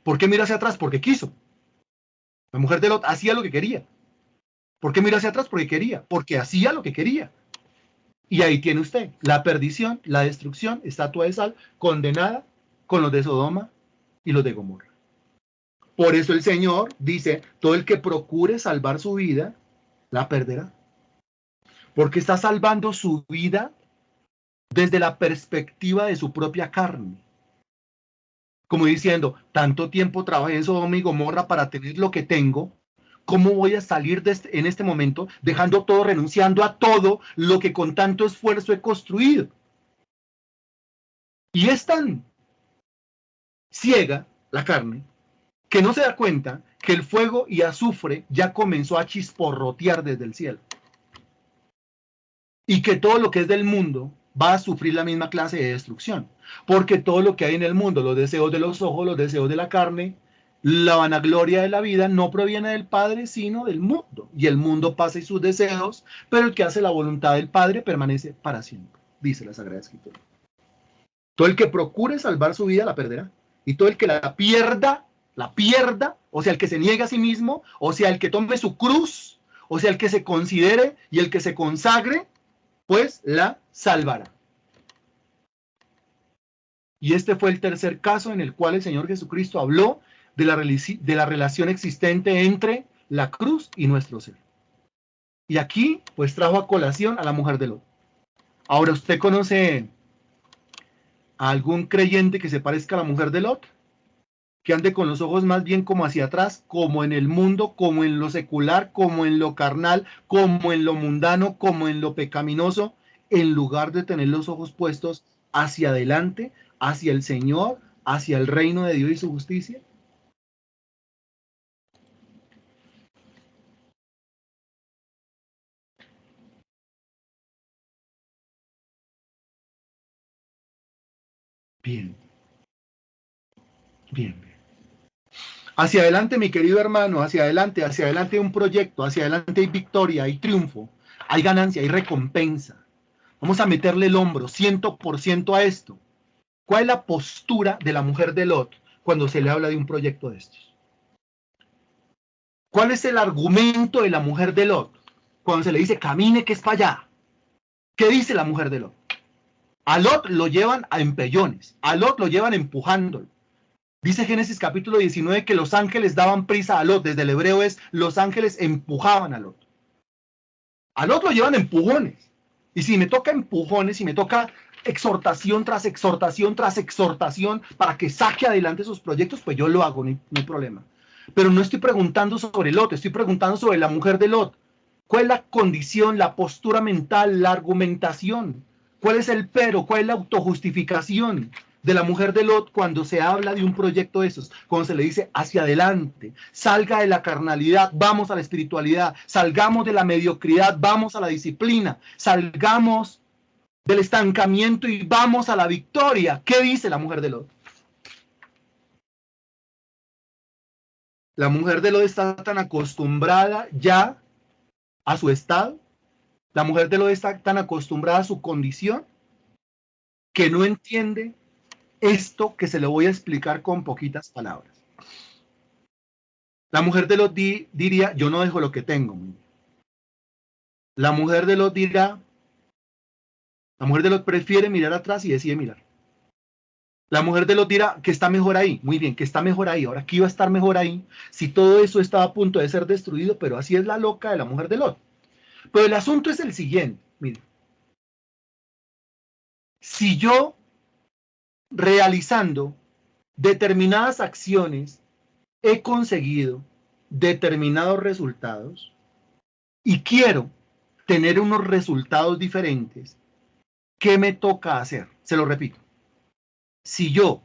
¿Por qué mira hacia atrás? Porque quiso. La mujer de Lot hacía lo que quería. ¿Por qué mira hacia atrás? Porque quería. Porque hacía lo que quería. Y ahí tiene usted la perdición, la destrucción, estatua de sal, condenada con los de Sodoma y los de Gomorra. Por eso el Señor dice, todo el que procure salvar su vida, la perderá. Porque está salvando su vida desde la perspectiva de su propia carne. Como diciendo, tanto tiempo trabajé en Sodoma y Gomorra para tener lo que tengo, ¿cómo voy a salir en este momento dejando todo, renunciando a todo lo que con tanto esfuerzo he construido? Y es tan ciega la carne que no se da cuenta que el fuego y azufre ya comenzó a chisporrotear desde el cielo. Y que todo lo que es del mundo va a sufrir la misma clase de destrucción. Porque todo lo que hay en el mundo, los deseos de los ojos, los deseos de la carne, la vanagloria de la vida, no proviene del Padre, sino del mundo. Y el mundo pasa y sus deseos, pero el que hace la voluntad del Padre permanece para siempre, dice la Sagrada Escritura. Todo el que procure salvar su vida la perderá. Y todo el que la pierda, o sea, el que se niegue a sí mismo, o sea, el que tome su cruz, o sea, el que se considere y el que se consagre, pues la salvará. Y este fue el tercer caso en el cual el Señor Jesucristo habló de la relación existente entre la cruz y nuestro ser. Y aquí, pues trajo a colación a la mujer de Lot. Ahora, ¿usted conoce a algún creyente que se parezca a la mujer de Lot? Que ande con los ojos más bien como hacia atrás, como en el mundo, como en lo secular, como en lo carnal, como en lo mundano, como en lo pecaminoso, en lugar de tener los ojos puestos hacia adelante, hacia el Señor, hacia el reino de Dios y su justicia. Bien, bien, bien. Hacia adelante, mi querido hermano, hacia adelante hay un proyecto, hacia adelante hay victoria, hay triunfo, hay ganancia, hay recompensa. Vamos a meterle el hombro 100% a esto. ¿Cuál es la postura de la mujer de Lot cuando se le habla de un proyecto de estos? ¿Cuál es el argumento de la mujer de Lot cuando se le dice camine que es para allá? ¿Qué dice la mujer de Lot? A Lot lo llevan a empellones, a Lot lo llevan empujándolo. Dice Génesis capítulo 19 que los ángeles daban prisa a Lot, desde el hebreo es los ángeles empujaban a Lot. A Lot lo llevan empujones. Y si me toca empujones, si me toca exhortación tras exhortación tras exhortación para que saque adelante sus proyectos, pues yo lo hago, no hay problema. Pero no estoy preguntando sobre Lot, estoy preguntando sobre la mujer de Lot. ¿Cuál es la condición, la postura mental, la argumentación? ¿Cuál es el pero? ¿Cuál es la autojustificación de la mujer de Lot cuando se habla de un proyecto de esos? Cuando se le dice hacia adelante, salga de la carnalidad, vamos a la espiritualidad, salgamos de la mediocridad, vamos a la disciplina, salgamos del estancamiento y vamos a la victoria. ¿Qué dice la mujer de Lot? La mujer de Lot está tan acostumbrada ya a su estado, la mujer de Lot está tan acostumbrada a su condición que no entiende esto que se lo voy a explicar con poquitas palabras. La mujer de Lot diría, yo no dejo lo que tengo. La mujer de Lot dirá, la mujer de Lot prefiere mirar atrás y decide mirar. La mujer de Lot dirá que está mejor ahí. Muy bien, que está mejor ahí. Ahora, ¿qué iba a estar mejor ahí si todo eso estaba a punto de ser destruido? Pero así es la loca de la mujer de Lot. Pero el asunto es el siguiente. Mire, si yo realizando determinadas acciones he conseguido determinados resultados y quiero tener unos resultados diferentes, ¿qué me toca hacer? Se lo repito. Si yo,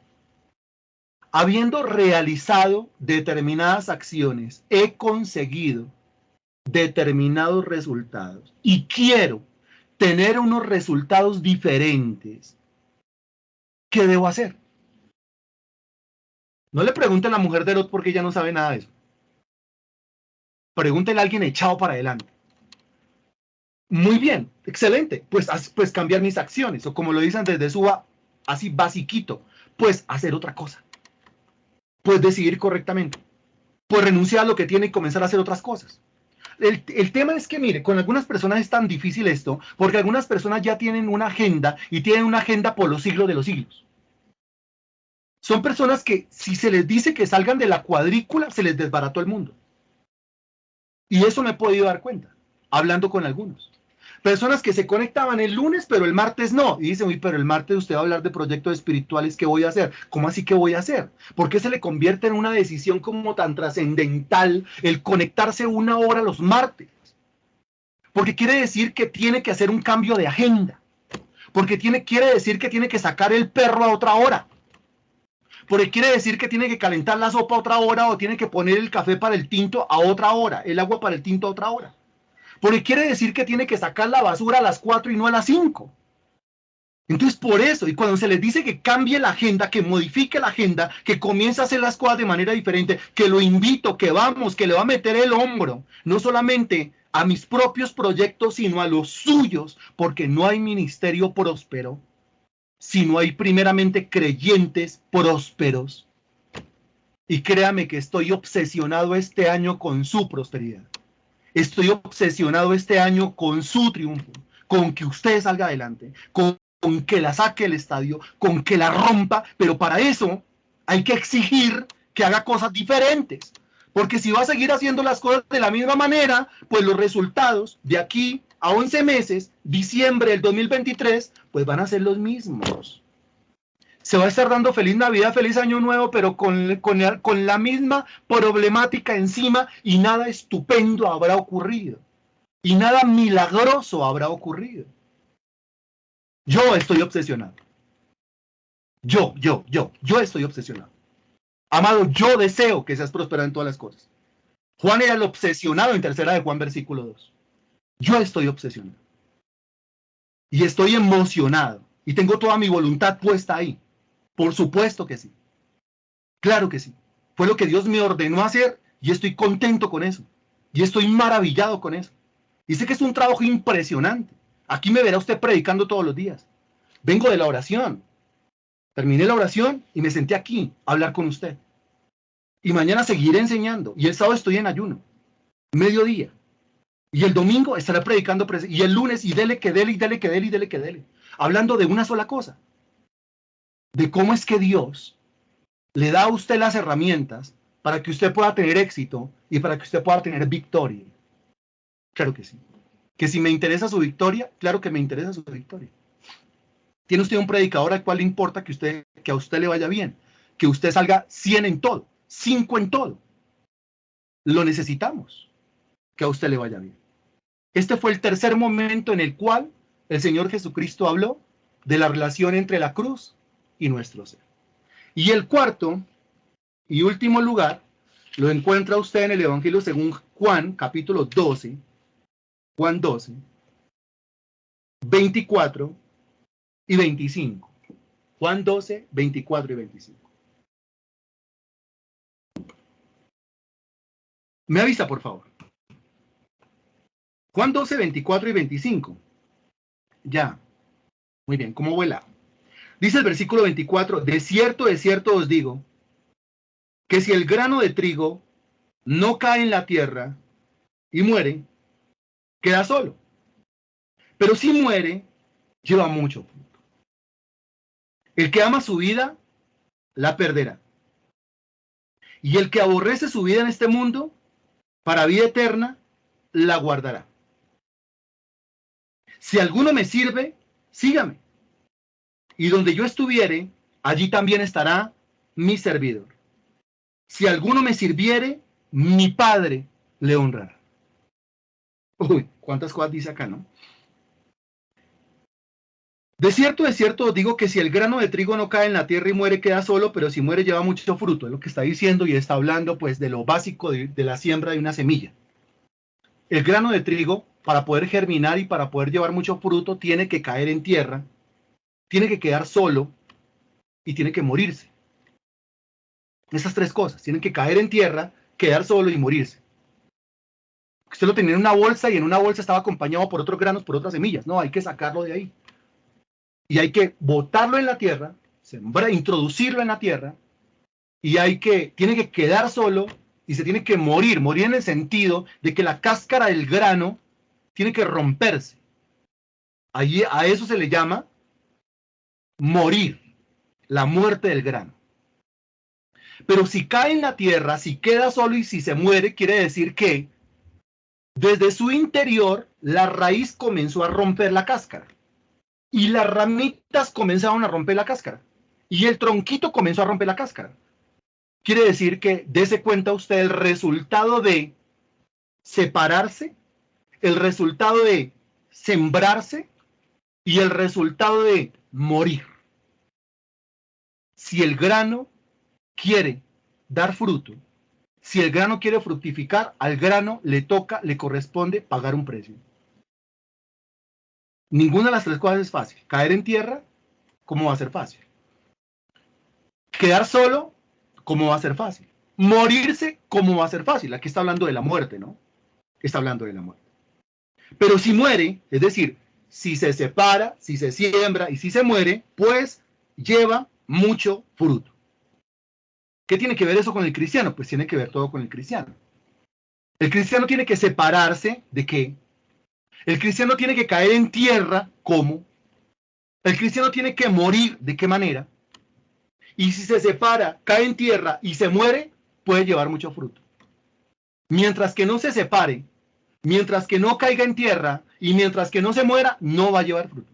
habiendo realizado determinadas acciones, he conseguido determinados resultados y quiero tener unos resultados diferentes, ¿qué debo hacer? No le pregunten a la mujer de Lot porque ella no sabe nada de eso. Pregúntele a alguien echado para adelante. Muy bien, excelente. Pues cambiar mis acciones, o como lo dicen desde Suba, así basiquito, pues hacer otra cosa. Pues decidir correctamente. Pues renunciar a lo que tiene y comenzar a hacer otras cosas. El tema es que, mire, con algunas personas es tan difícil esto, porque algunas personas ya tienen una agenda y tienen una agenda por los siglos de los siglos. Son personas que si se les dice que salgan de la cuadrícula, se les desbarató el mundo. Y eso me he podido dar cuenta, hablando con algunos. Personas que se conectaban el lunes, pero el martes no. Y dicen, uy, pero el martes usted va a hablar de proyectos espirituales, ¿qué voy a hacer? ¿Cómo así que voy a hacer? ¿Por qué se le convierte en una decisión como tan trascendental el conectarse 1 hora los martes? Porque quiere decir que tiene que hacer un cambio de agenda. Porque quiere decir que tiene que sacar el perro a otra hora. Porque quiere decir que tiene que calentar la sopa a otra hora o tiene que poner el café para el tinto a otra hora, el agua para el tinto a otra hora. Porque quiere decir que tiene que sacar la basura a las 4 y no a las 5. Entonces, por eso, y cuando se les dice que cambie la agenda, que modifique la agenda, que comience a hacer las cosas de manera diferente, que lo invito, que vamos, que le va a meter el hombro, no solamente a mis propios proyectos, sino a los suyos, porque no hay ministerio próspero, sino hay primeramente creyentes prósperos. Y créame que estoy obsesionado este año con su prosperidad. Estoy obsesionado este año con su triunfo, con que usted salga adelante, con que la saque del estadio, con que la rompa, pero para eso hay que exigir que haga cosas diferentes. Porque si va a seguir haciendo las cosas de la misma manera, pues los resultados de aquí a 11 meses, diciembre del 2023, pues van a ser los mismos. Se va a estar dando feliz Navidad, feliz Año Nuevo, pero con la misma problemática encima y nada estupendo habrá ocurrido. Y nada milagroso habrá ocurrido. Yo estoy obsesionado. Yo estoy obsesionado. Amado, yo deseo que seas prosperado en todas las cosas. Juan era el obsesionado en 3 de Juan, versículo 2. Yo estoy obsesionado. Y estoy emocionado. Y tengo toda mi voluntad puesta ahí. Por supuesto que sí. Claro que sí. Fue lo que Dios me ordenó hacer y estoy contento con eso. Y estoy maravillado con eso. Y sé que es un trabajo impresionante. Aquí me verá usted predicando todos los días. Vengo de la oración. Terminé la oración y me senté aquí a hablar con usted. Y mañana seguiré enseñando. Y el sábado estoy en ayuno. Mediodía. Y el domingo estaré predicando. Y el lunes y dele que dele y dele que dele y dele que dele. Hablando de una sola cosa. De cómo es que Dios le da a usted las herramientas para que usted pueda tener éxito y para que usted pueda tener victoria. Claro que sí. Que si me interesa su victoria, claro que me interesa su victoria. Tiene usted un predicador al cual le importa que a usted le vaya bien, que usted salga 100 en todo, 5 en todo. Lo necesitamos, que a usted le vaya bien. Este fue el tercer momento en el cual el Señor Jesucristo habló de la relación entre la cruz y nuestro ser. Y el cuarto y último lugar lo encuentra usted en el Evangelio según Juan, capítulo 12, Juan 12, 24 y 25. Juan 12, 24 y 25. Me avisa, por favor. Juan 12, 24 y 25. Ya. Muy bien, ¿cómo vuela? Dice el versículo 24, de cierto os digo, que si el grano de trigo no cae en la tierra y muere, queda solo. Pero si muere, lleva mucho fruto. El que ama su vida, la perderá. Y el que aborrece su vida en este mundo, para vida eterna, la guardará. Si alguno me sirve, sígame. Y donde yo estuviere, allí también estará mi servidor. Si alguno me sirviere, mi Padre le honrará. Uy, ¿cuántas cosas dice acá, no? De cierto os digo que si el grano de trigo no cae en la tierra y muere, queda solo, pero si muere lleva mucho fruto. Es lo que está diciendo y está hablando pues de lo básico de la siembra de una semilla. El grano de trigo, para poder germinar y para poder llevar mucho fruto, tiene que caer en tierra, tiene que quedar solo y tiene que morirse. Esas tres cosas, tienen que caer en tierra, quedar solo y morirse. Usted lo tenía en una bolsa y en una bolsa estaba acompañado por otros granos, por otras semillas. No, hay que sacarlo de ahí. Y hay que botarlo en la tierra, sembrar, introducirlo en la tierra, y tiene que quedar solo y se tiene que morir en el sentido de que la cáscara del grano tiene que romperse. Allí, a eso se le llama morir, la muerte del grano. Pero si cae en la tierra, si queda solo y si se muere, quiere decir que desde su interior la raíz comenzó a romper la cáscara. Y las ramitas comenzaron a romper la cáscara. Y el tronquito comenzó a romper la cáscara. Quiere decir que dése cuenta usted el resultado de separarse, el resultado de sembrarse y el resultado de morir. Si el grano quiere dar fruto, si el grano quiere fructificar, al grano le corresponde pagar un precio. Ninguna de las tres cosas es fácil. Caer en tierra, ¿cómo va a ser fácil? Quedar solo, ¿cómo va a ser fácil? Morirse, ¿cómo va a ser fácil? Aquí está hablando de la muerte, ¿no? Está hablando de la muerte. Pero si muere, es decir, si se separa, si se siembra y si se muere, pues lleva mucho fruto. ¿Qué tiene que ver eso con el cristiano? Pues tiene que ver todo con el cristiano. El cristiano tiene que separarse ¿de qué? El cristiano tiene que caer en tierra, ¿cómo? El cristiano tiene que morir, ¿de qué manera? Y si se separa, cae en tierra y se muere, puede llevar mucho fruto. Mientras que no se separe, mientras que no caiga en tierra y mientras que no se muera, no va a llevar fruto.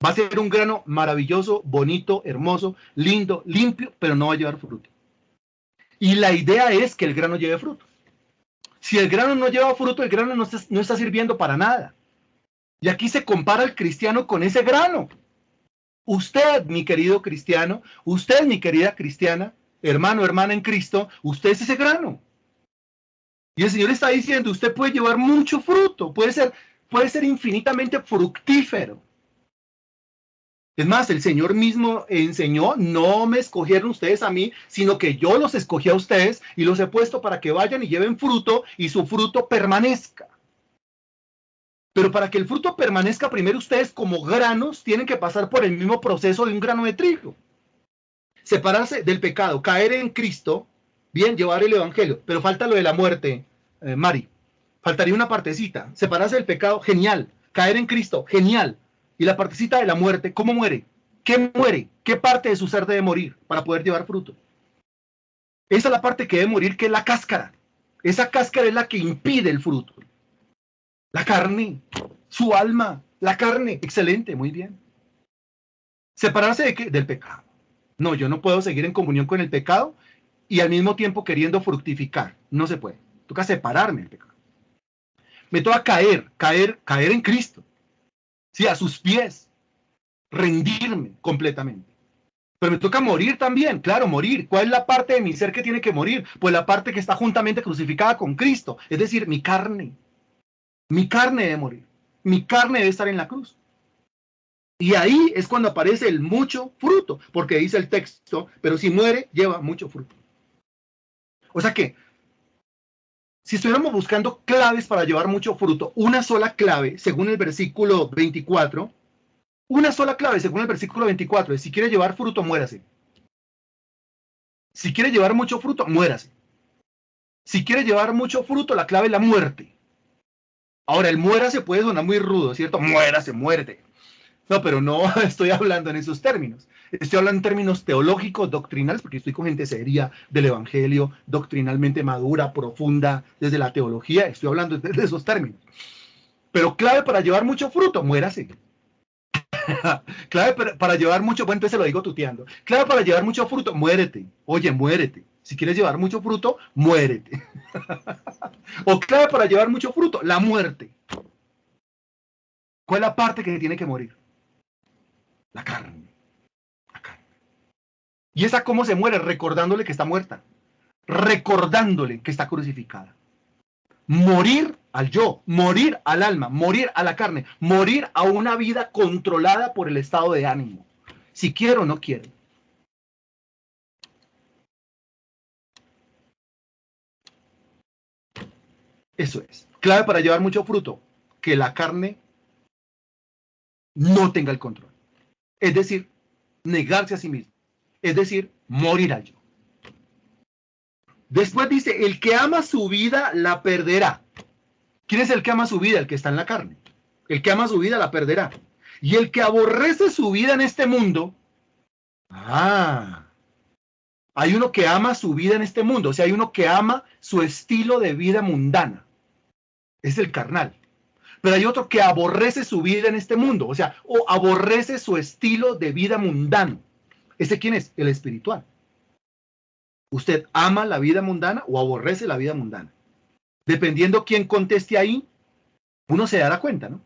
Va a ser un grano maravilloso, bonito, hermoso, lindo, limpio, pero no va a llevar fruto. Y la idea es que el grano lleve fruto. Si el grano no lleva fruto, el grano no está sirviendo para nada. Y aquí se compara el cristiano con ese grano. Usted, mi querido cristiano, usted, mi querida cristiana, hermano, hermana en Cristo, usted es ese grano. Y el Señor está diciendo, usted puede llevar mucho fruto, puede ser infinitamente fructífero. Es más, el Señor mismo enseñó, no me escogieron ustedes a mí, sino que yo los escogí a ustedes y los he puesto para que vayan y lleven fruto y su fruto permanezca. Pero para que el fruto permanezca, primero ustedes como granos tienen que pasar por el mismo proceso de un grano de trigo. Separarse del pecado, caer en Cristo, bien, llevar el evangelio, pero falta lo de la muerte, Mari. Faltaría una partecita. Separarse del pecado, genial. Caer en Cristo, genial. Y la partecita de la muerte, ¿cómo muere? ¿Qué muere? ¿Qué parte de su ser debe morir para poder llevar fruto? Esa es la parte que debe morir, que es la cáscara. Esa cáscara es la que impide el fruto. La carne, su alma, la carne. Excelente, muy bien. ¿Separarse de qué? Del pecado. No, yo no puedo seguir en comunión con el pecado y al mismo tiempo queriendo fructificar. No se puede. Toca separarme del pecado. Me toca caer en Cristo. Sí, a sus pies. Rendirme completamente. Pero me toca morir también, claro, morir. ¿Cuál es la parte de mi ser que tiene que morir? Pues la parte que está juntamente crucificada con Cristo. Es decir, mi carne. Mi carne debe morir. Mi carne debe estar en la cruz. Y ahí es cuando aparece el mucho fruto, porque dice el texto, pero si muere, lleva mucho fruto. O sea que, si estuviéramos buscando claves para llevar mucho fruto, una sola clave, según el versículo 24, una sola clave, según el versículo 24, es si quiere llevar fruto, muérase. Si quiere llevar mucho fruto, muérase. Si quiere llevar mucho fruto, la clave es la muerte. Ahora, el muérase puede sonar muy rudo, ¿cierto? Muérase, muérete. No, pero no estoy hablando en esos términos. Estoy hablando en términos teológicos, doctrinales, porque estoy con gente seria del Evangelio, doctrinalmente madura, profunda, desde la teología. Estoy hablando de esos términos. Pero clave para llevar mucho fruto, muérase. Clave para llevar mucho, bueno, entonces se lo digo tuteando. Clave para llevar mucho fruto, muérete. Oye, muérete. Si quieres llevar mucho fruto, muérete. O clave para llevar mucho fruto, la muerte. ¿Cuál es la parte que tiene que morir? La carne. La carne. ¿Y esa cómo se muere? Recordándole que está muerta. Recordándole que está crucificada. Morir al yo, morir al alma, morir a la carne, morir a una vida controlada por el estado de ánimo. Si quiero o no quiero. Eso es. Clave para llevar mucho fruto, que la carne no tenga el control. Es decir, negarse a sí mismo. Es decir, morir al yo. Después dice, el que ama su vida la perderá. ¿Quién es el que ama su vida? El que está en la carne. El que ama su vida la perderá. Y el que aborrece su vida en este mundo, hay uno que ama su vida en este mundo, o sea, hay uno que ama su estilo de vida mundana. Es el carnal. Pero hay otro que aborrece su vida en este mundo, o sea, o aborrece su estilo de vida mundano. ¿Ese quién es? El espiritual. ¿Usted ama la vida mundana o aborrece la vida mundana? Dependiendo quién conteste ahí, uno se dará cuenta, ¿no?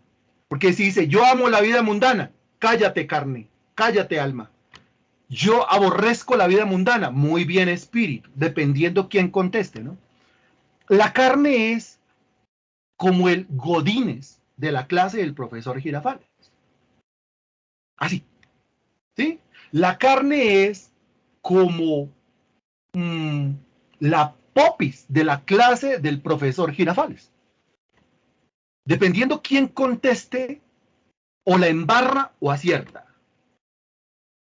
Porque si dice, yo amo la vida mundana, cállate carne, cállate alma. Yo aborrezco la vida mundana, muy bien espíritu, dependiendo quién conteste, ¿no? La carne es como el Godínez de la clase del profesor Girafales. Así, ¿sí? La carne es como la popis de la clase del profesor Girafales. Dependiendo quién conteste, o la embarra o acierta.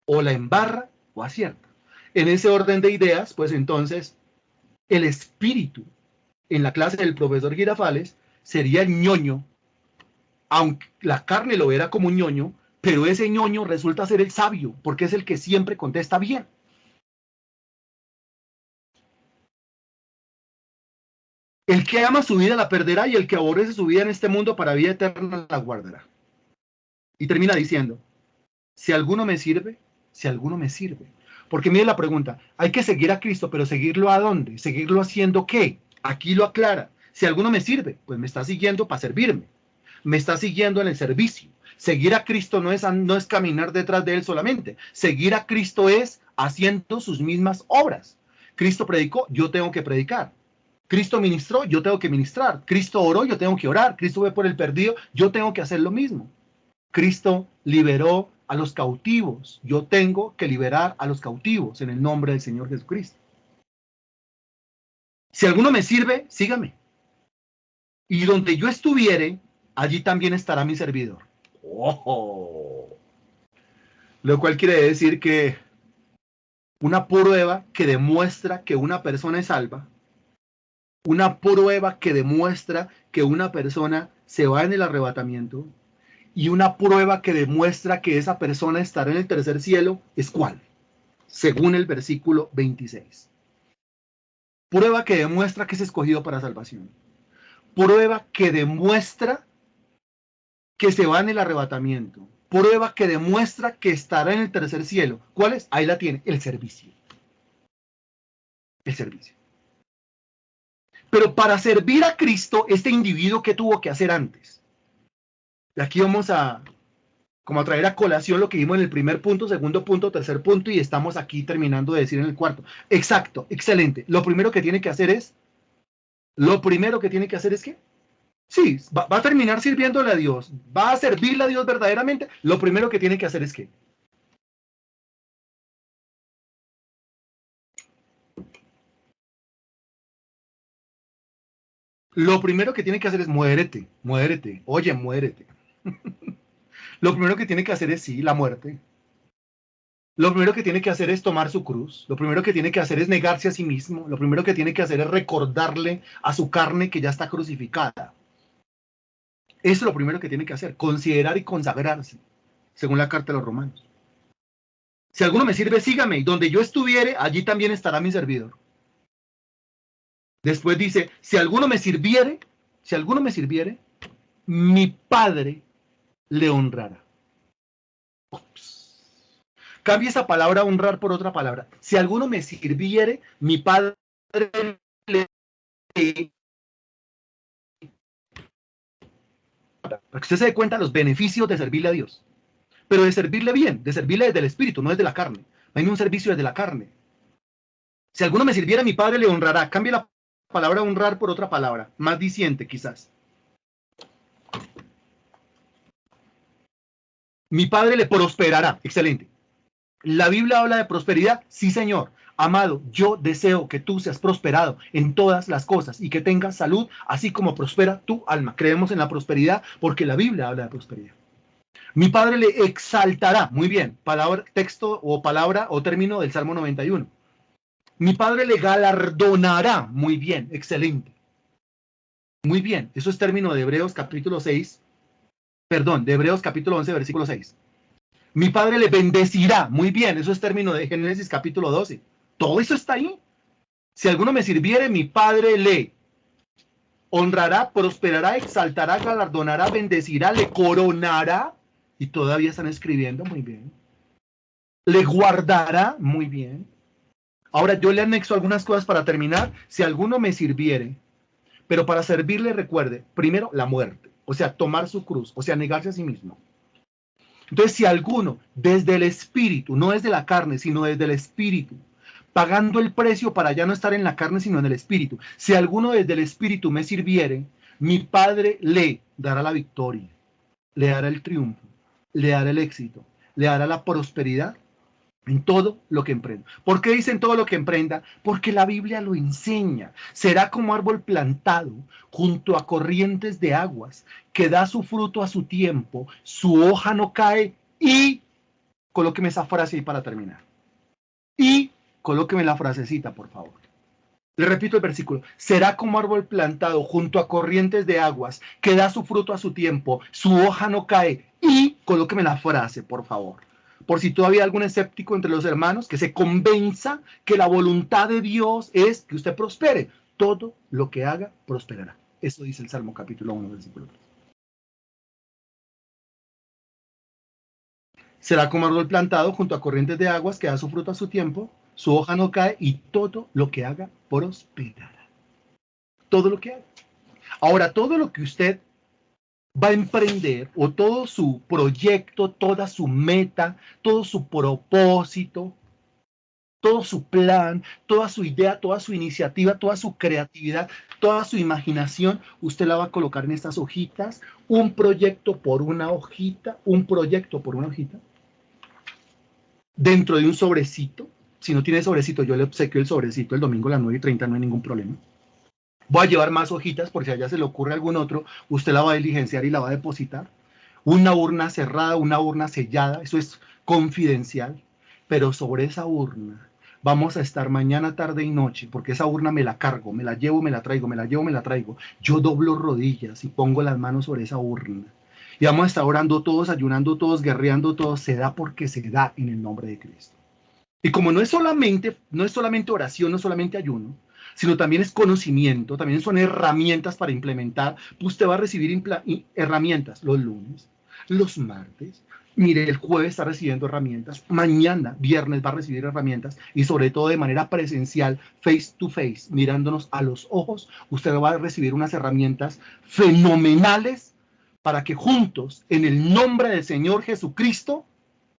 O la embarra o acierta. En ese orden de ideas, pues entonces, el espíritu en la clase del profesor Girafales sería el ñoño, aunque la carne lo verá como un ñoño, pero ese ñoño resulta ser el sabio, porque es el que siempre contesta bien. El que ama su vida la perderá y el que aborrece su vida en este mundo para vida eterna la guardará. Y termina diciendo, si alguno me sirve, si alguno me sirve. Porque mire la pregunta, hay que seguir a Cristo, pero ¿seguirlo a dónde? ¿Seguirlo haciendo qué? Aquí lo aclara. Si alguno me sirve, pues me está siguiendo para servirme. Me está siguiendo en el servicio. Seguir a Cristo no es caminar detrás de Él solamente. Seguir a Cristo es haciendo sus mismas obras. Cristo predicó, yo tengo que predicar. Cristo ministró, yo tengo que ministrar. Cristo oró, yo tengo que orar. Cristo fue por el perdido, yo tengo que hacer lo mismo. Cristo liberó a los cautivos. Yo tengo que liberar a los cautivos en el nombre del Señor Jesucristo. Si alguno me sirve, sígame. Y donde yo estuviere, allí también estará mi servidor. ¡Oh! Lo cual quiere decir que una prueba que demuestra que una persona es salva, una prueba que demuestra que una persona se va en el arrebatamiento, y una prueba que demuestra que esa persona estará en el tercer cielo, ¿es cuál? Según el versículo 26. Prueba que demuestra que es escogido para salvación. Prueba que demuestra que se va en el arrebatamiento. Prueba que demuestra que estará en el tercer cielo. ¿Cuál es? Ahí la tiene, el servicio. El servicio. Pero para servir a Cristo, este individuo, ¿qué tuvo que hacer antes? Y aquí vamos a traer a colación lo que vimos en el primer punto, segundo punto, tercer punto, y estamos aquí terminando de decir en el cuarto. Exacto, excelente. Lo primero que tiene que hacer es ¿qué? Sí, va a terminar sirviéndole a Dios, va a servirle a Dios verdaderamente. Lo primero que tiene que hacer es ¿qué? Lo primero que tiene que hacer es muérete, muérete, oye, muérete. Lo primero que tiene que hacer es sí, la muerte. Lo primero que tiene que hacer es tomar su cruz. Lo primero que tiene que hacer es negarse a sí mismo. Lo primero que tiene que hacer es recordarle a su carne que ya está crucificada. Eso es lo primero que tiene que hacer, considerar y consagrarse, según la carta de los Romanos. Si alguno me sirve, sígame, y donde yo estuviere, allí también estará mi servidor. Después dice, si alguno me sirviere, mi Padre le honrará. Ups. Cambie esa palabra honrar por otra palabra. Si alguno me sirviere, mi Padre le... Para que usted se dé cuenta de los beneficios de servirle a Dios. Pero de servirle bien, de servirle desde el espíritu, no desde la carne. No hay un servicio desde la carne. Si alguno me sirviera, mi Padre le honrará. Cambie la palabra honrar por otra palabra, más diciente quizás. Mi Padre le prosperará. Excelente. ¿La Biblia habla de prosperidad? Sí, Señor. Amado, yo deseo que tú seas prosperado en todas las cosas y que tengas salud, así como prospera tu alma. Creemos en la prosperidad porque la Biblia habla de prosperidad. Mi Padre le exaltará. Muy bien. Palabra, texto o palabra o término del Salmo 91. Mi Padre le galardonará. Muy bien. Excelente. Muy bien. Eso es término de Hebreos capítulo 6. Perdón, de Hebreos capítulo 11, versículo 6. Mi Padre le bendecirá. Muy bien, eso es término de Génesis capítulo 12. Todo eso está ahí. Si alguno me sirviere, mi Padre le honrará, prosperará, exaltará, galardonará, bendecirá, le coronará. Y todavía están escribiendo, muy bien. Le guardará, muy bien. Ahora yo le anexo algunas cosas para terminar. Si alguno me sirviere, pero para servirle recuerde, primero la muerte, o sea, tomar su cruz, o sea, negarse a sí mismo. Entonces, si alguno desde el espíritu, no desde la carne, sino desde el espíritu, pagando el precio para ya no estar en la carne, sino en el espíritu, si alguno desde el espíritu me sirviere, mi Padre le dará la victoria, le dará el triunfo, le dará el éxito, le dará la prosperidad en todo lo que emprenda. ¿Por qué dicen todo lo que emprenda? Porque la Biblia lo enseña. Será como árbol plantado junto a corrientes de aguas, que da su fruto a su tiempo, su hoja no cae y, colóqueme esa frase ahí para terminar. Y, colóqueme la frasecita, por favor. Le repito el versículo. Será como árbol plantado junto a corrientes de aguas, que da su fruto a su tiempo, su hoja no cae y, colóqueme la frase, por favor. Por si todavía hay algún escéptico entre los hermanos, que se convenza que la voluntad de Dios es que usted prospere. Todo lo que haga, prosperará. Eso dice el Salmo capítulo 1, versículo 3. Será como árbol plantado junto a corrientes de aguas que da su fruto a su tiempo, su hoja no cae y todo lo que haga, prosperará. Todo lo que haga. Ahora, todo lo que usted va a emprender o todo su proyecto, toda su meta, todo su propósito, todo su plan, toda su idea, toda su iniciativa, toda su creatividad, toda su imaginación, usted la va a colocar en estas hojitas, un proyecto por una hojita, dentro de un sobrecito. Si no tiene sobrecito, yo le obsequio el sobrecito el domingo a las 9:30, no hay ningún problema. Voy a llevar más hojitas por si allá se le ocurre algún otro, usted la va a diligenciar y la va a depositar. Una urna cerrada, una urna sellada, eso es confidencial, pero sobre esa urna vamos a estar mañana, tarde y noche, porque esa urna me la cargo, me la llevo, me la traigo, me la llevo, me la traigo. Yo doblo rodillas y pongo las manos sobre esa urna. Y vamos a estar orando todos, ayunando todos, guerreando todos, se da porque se da en el nombre de Cristo. Y como no es solamente oración, no es solamente ayuno, sino también es conocimiento, también son herramientas para implementar, pues usted va a recibir herramientas los lunes, los martes, mire, el jueves está recibiendo herramientas, mañana, viernes, va a recibir herramientas y sobre todo de manera presencial, face to face, mirándonos a los ojos, usted va a recibir unas herramientas fenomenales para que juntos, en el nombre del Señor Jesucristo,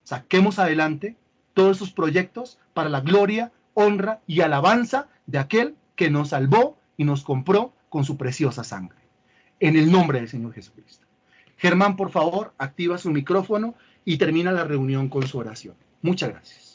saquemos adelante todos sus proyectos para la gloria, honra y alabanza de aquel que nos salvó y nos compró con su preciosa sangre. En el nombre del Señor Jesucristo. Germán, por favor, activa su micrófono y termina la reunión con su oración. Muchas gracias.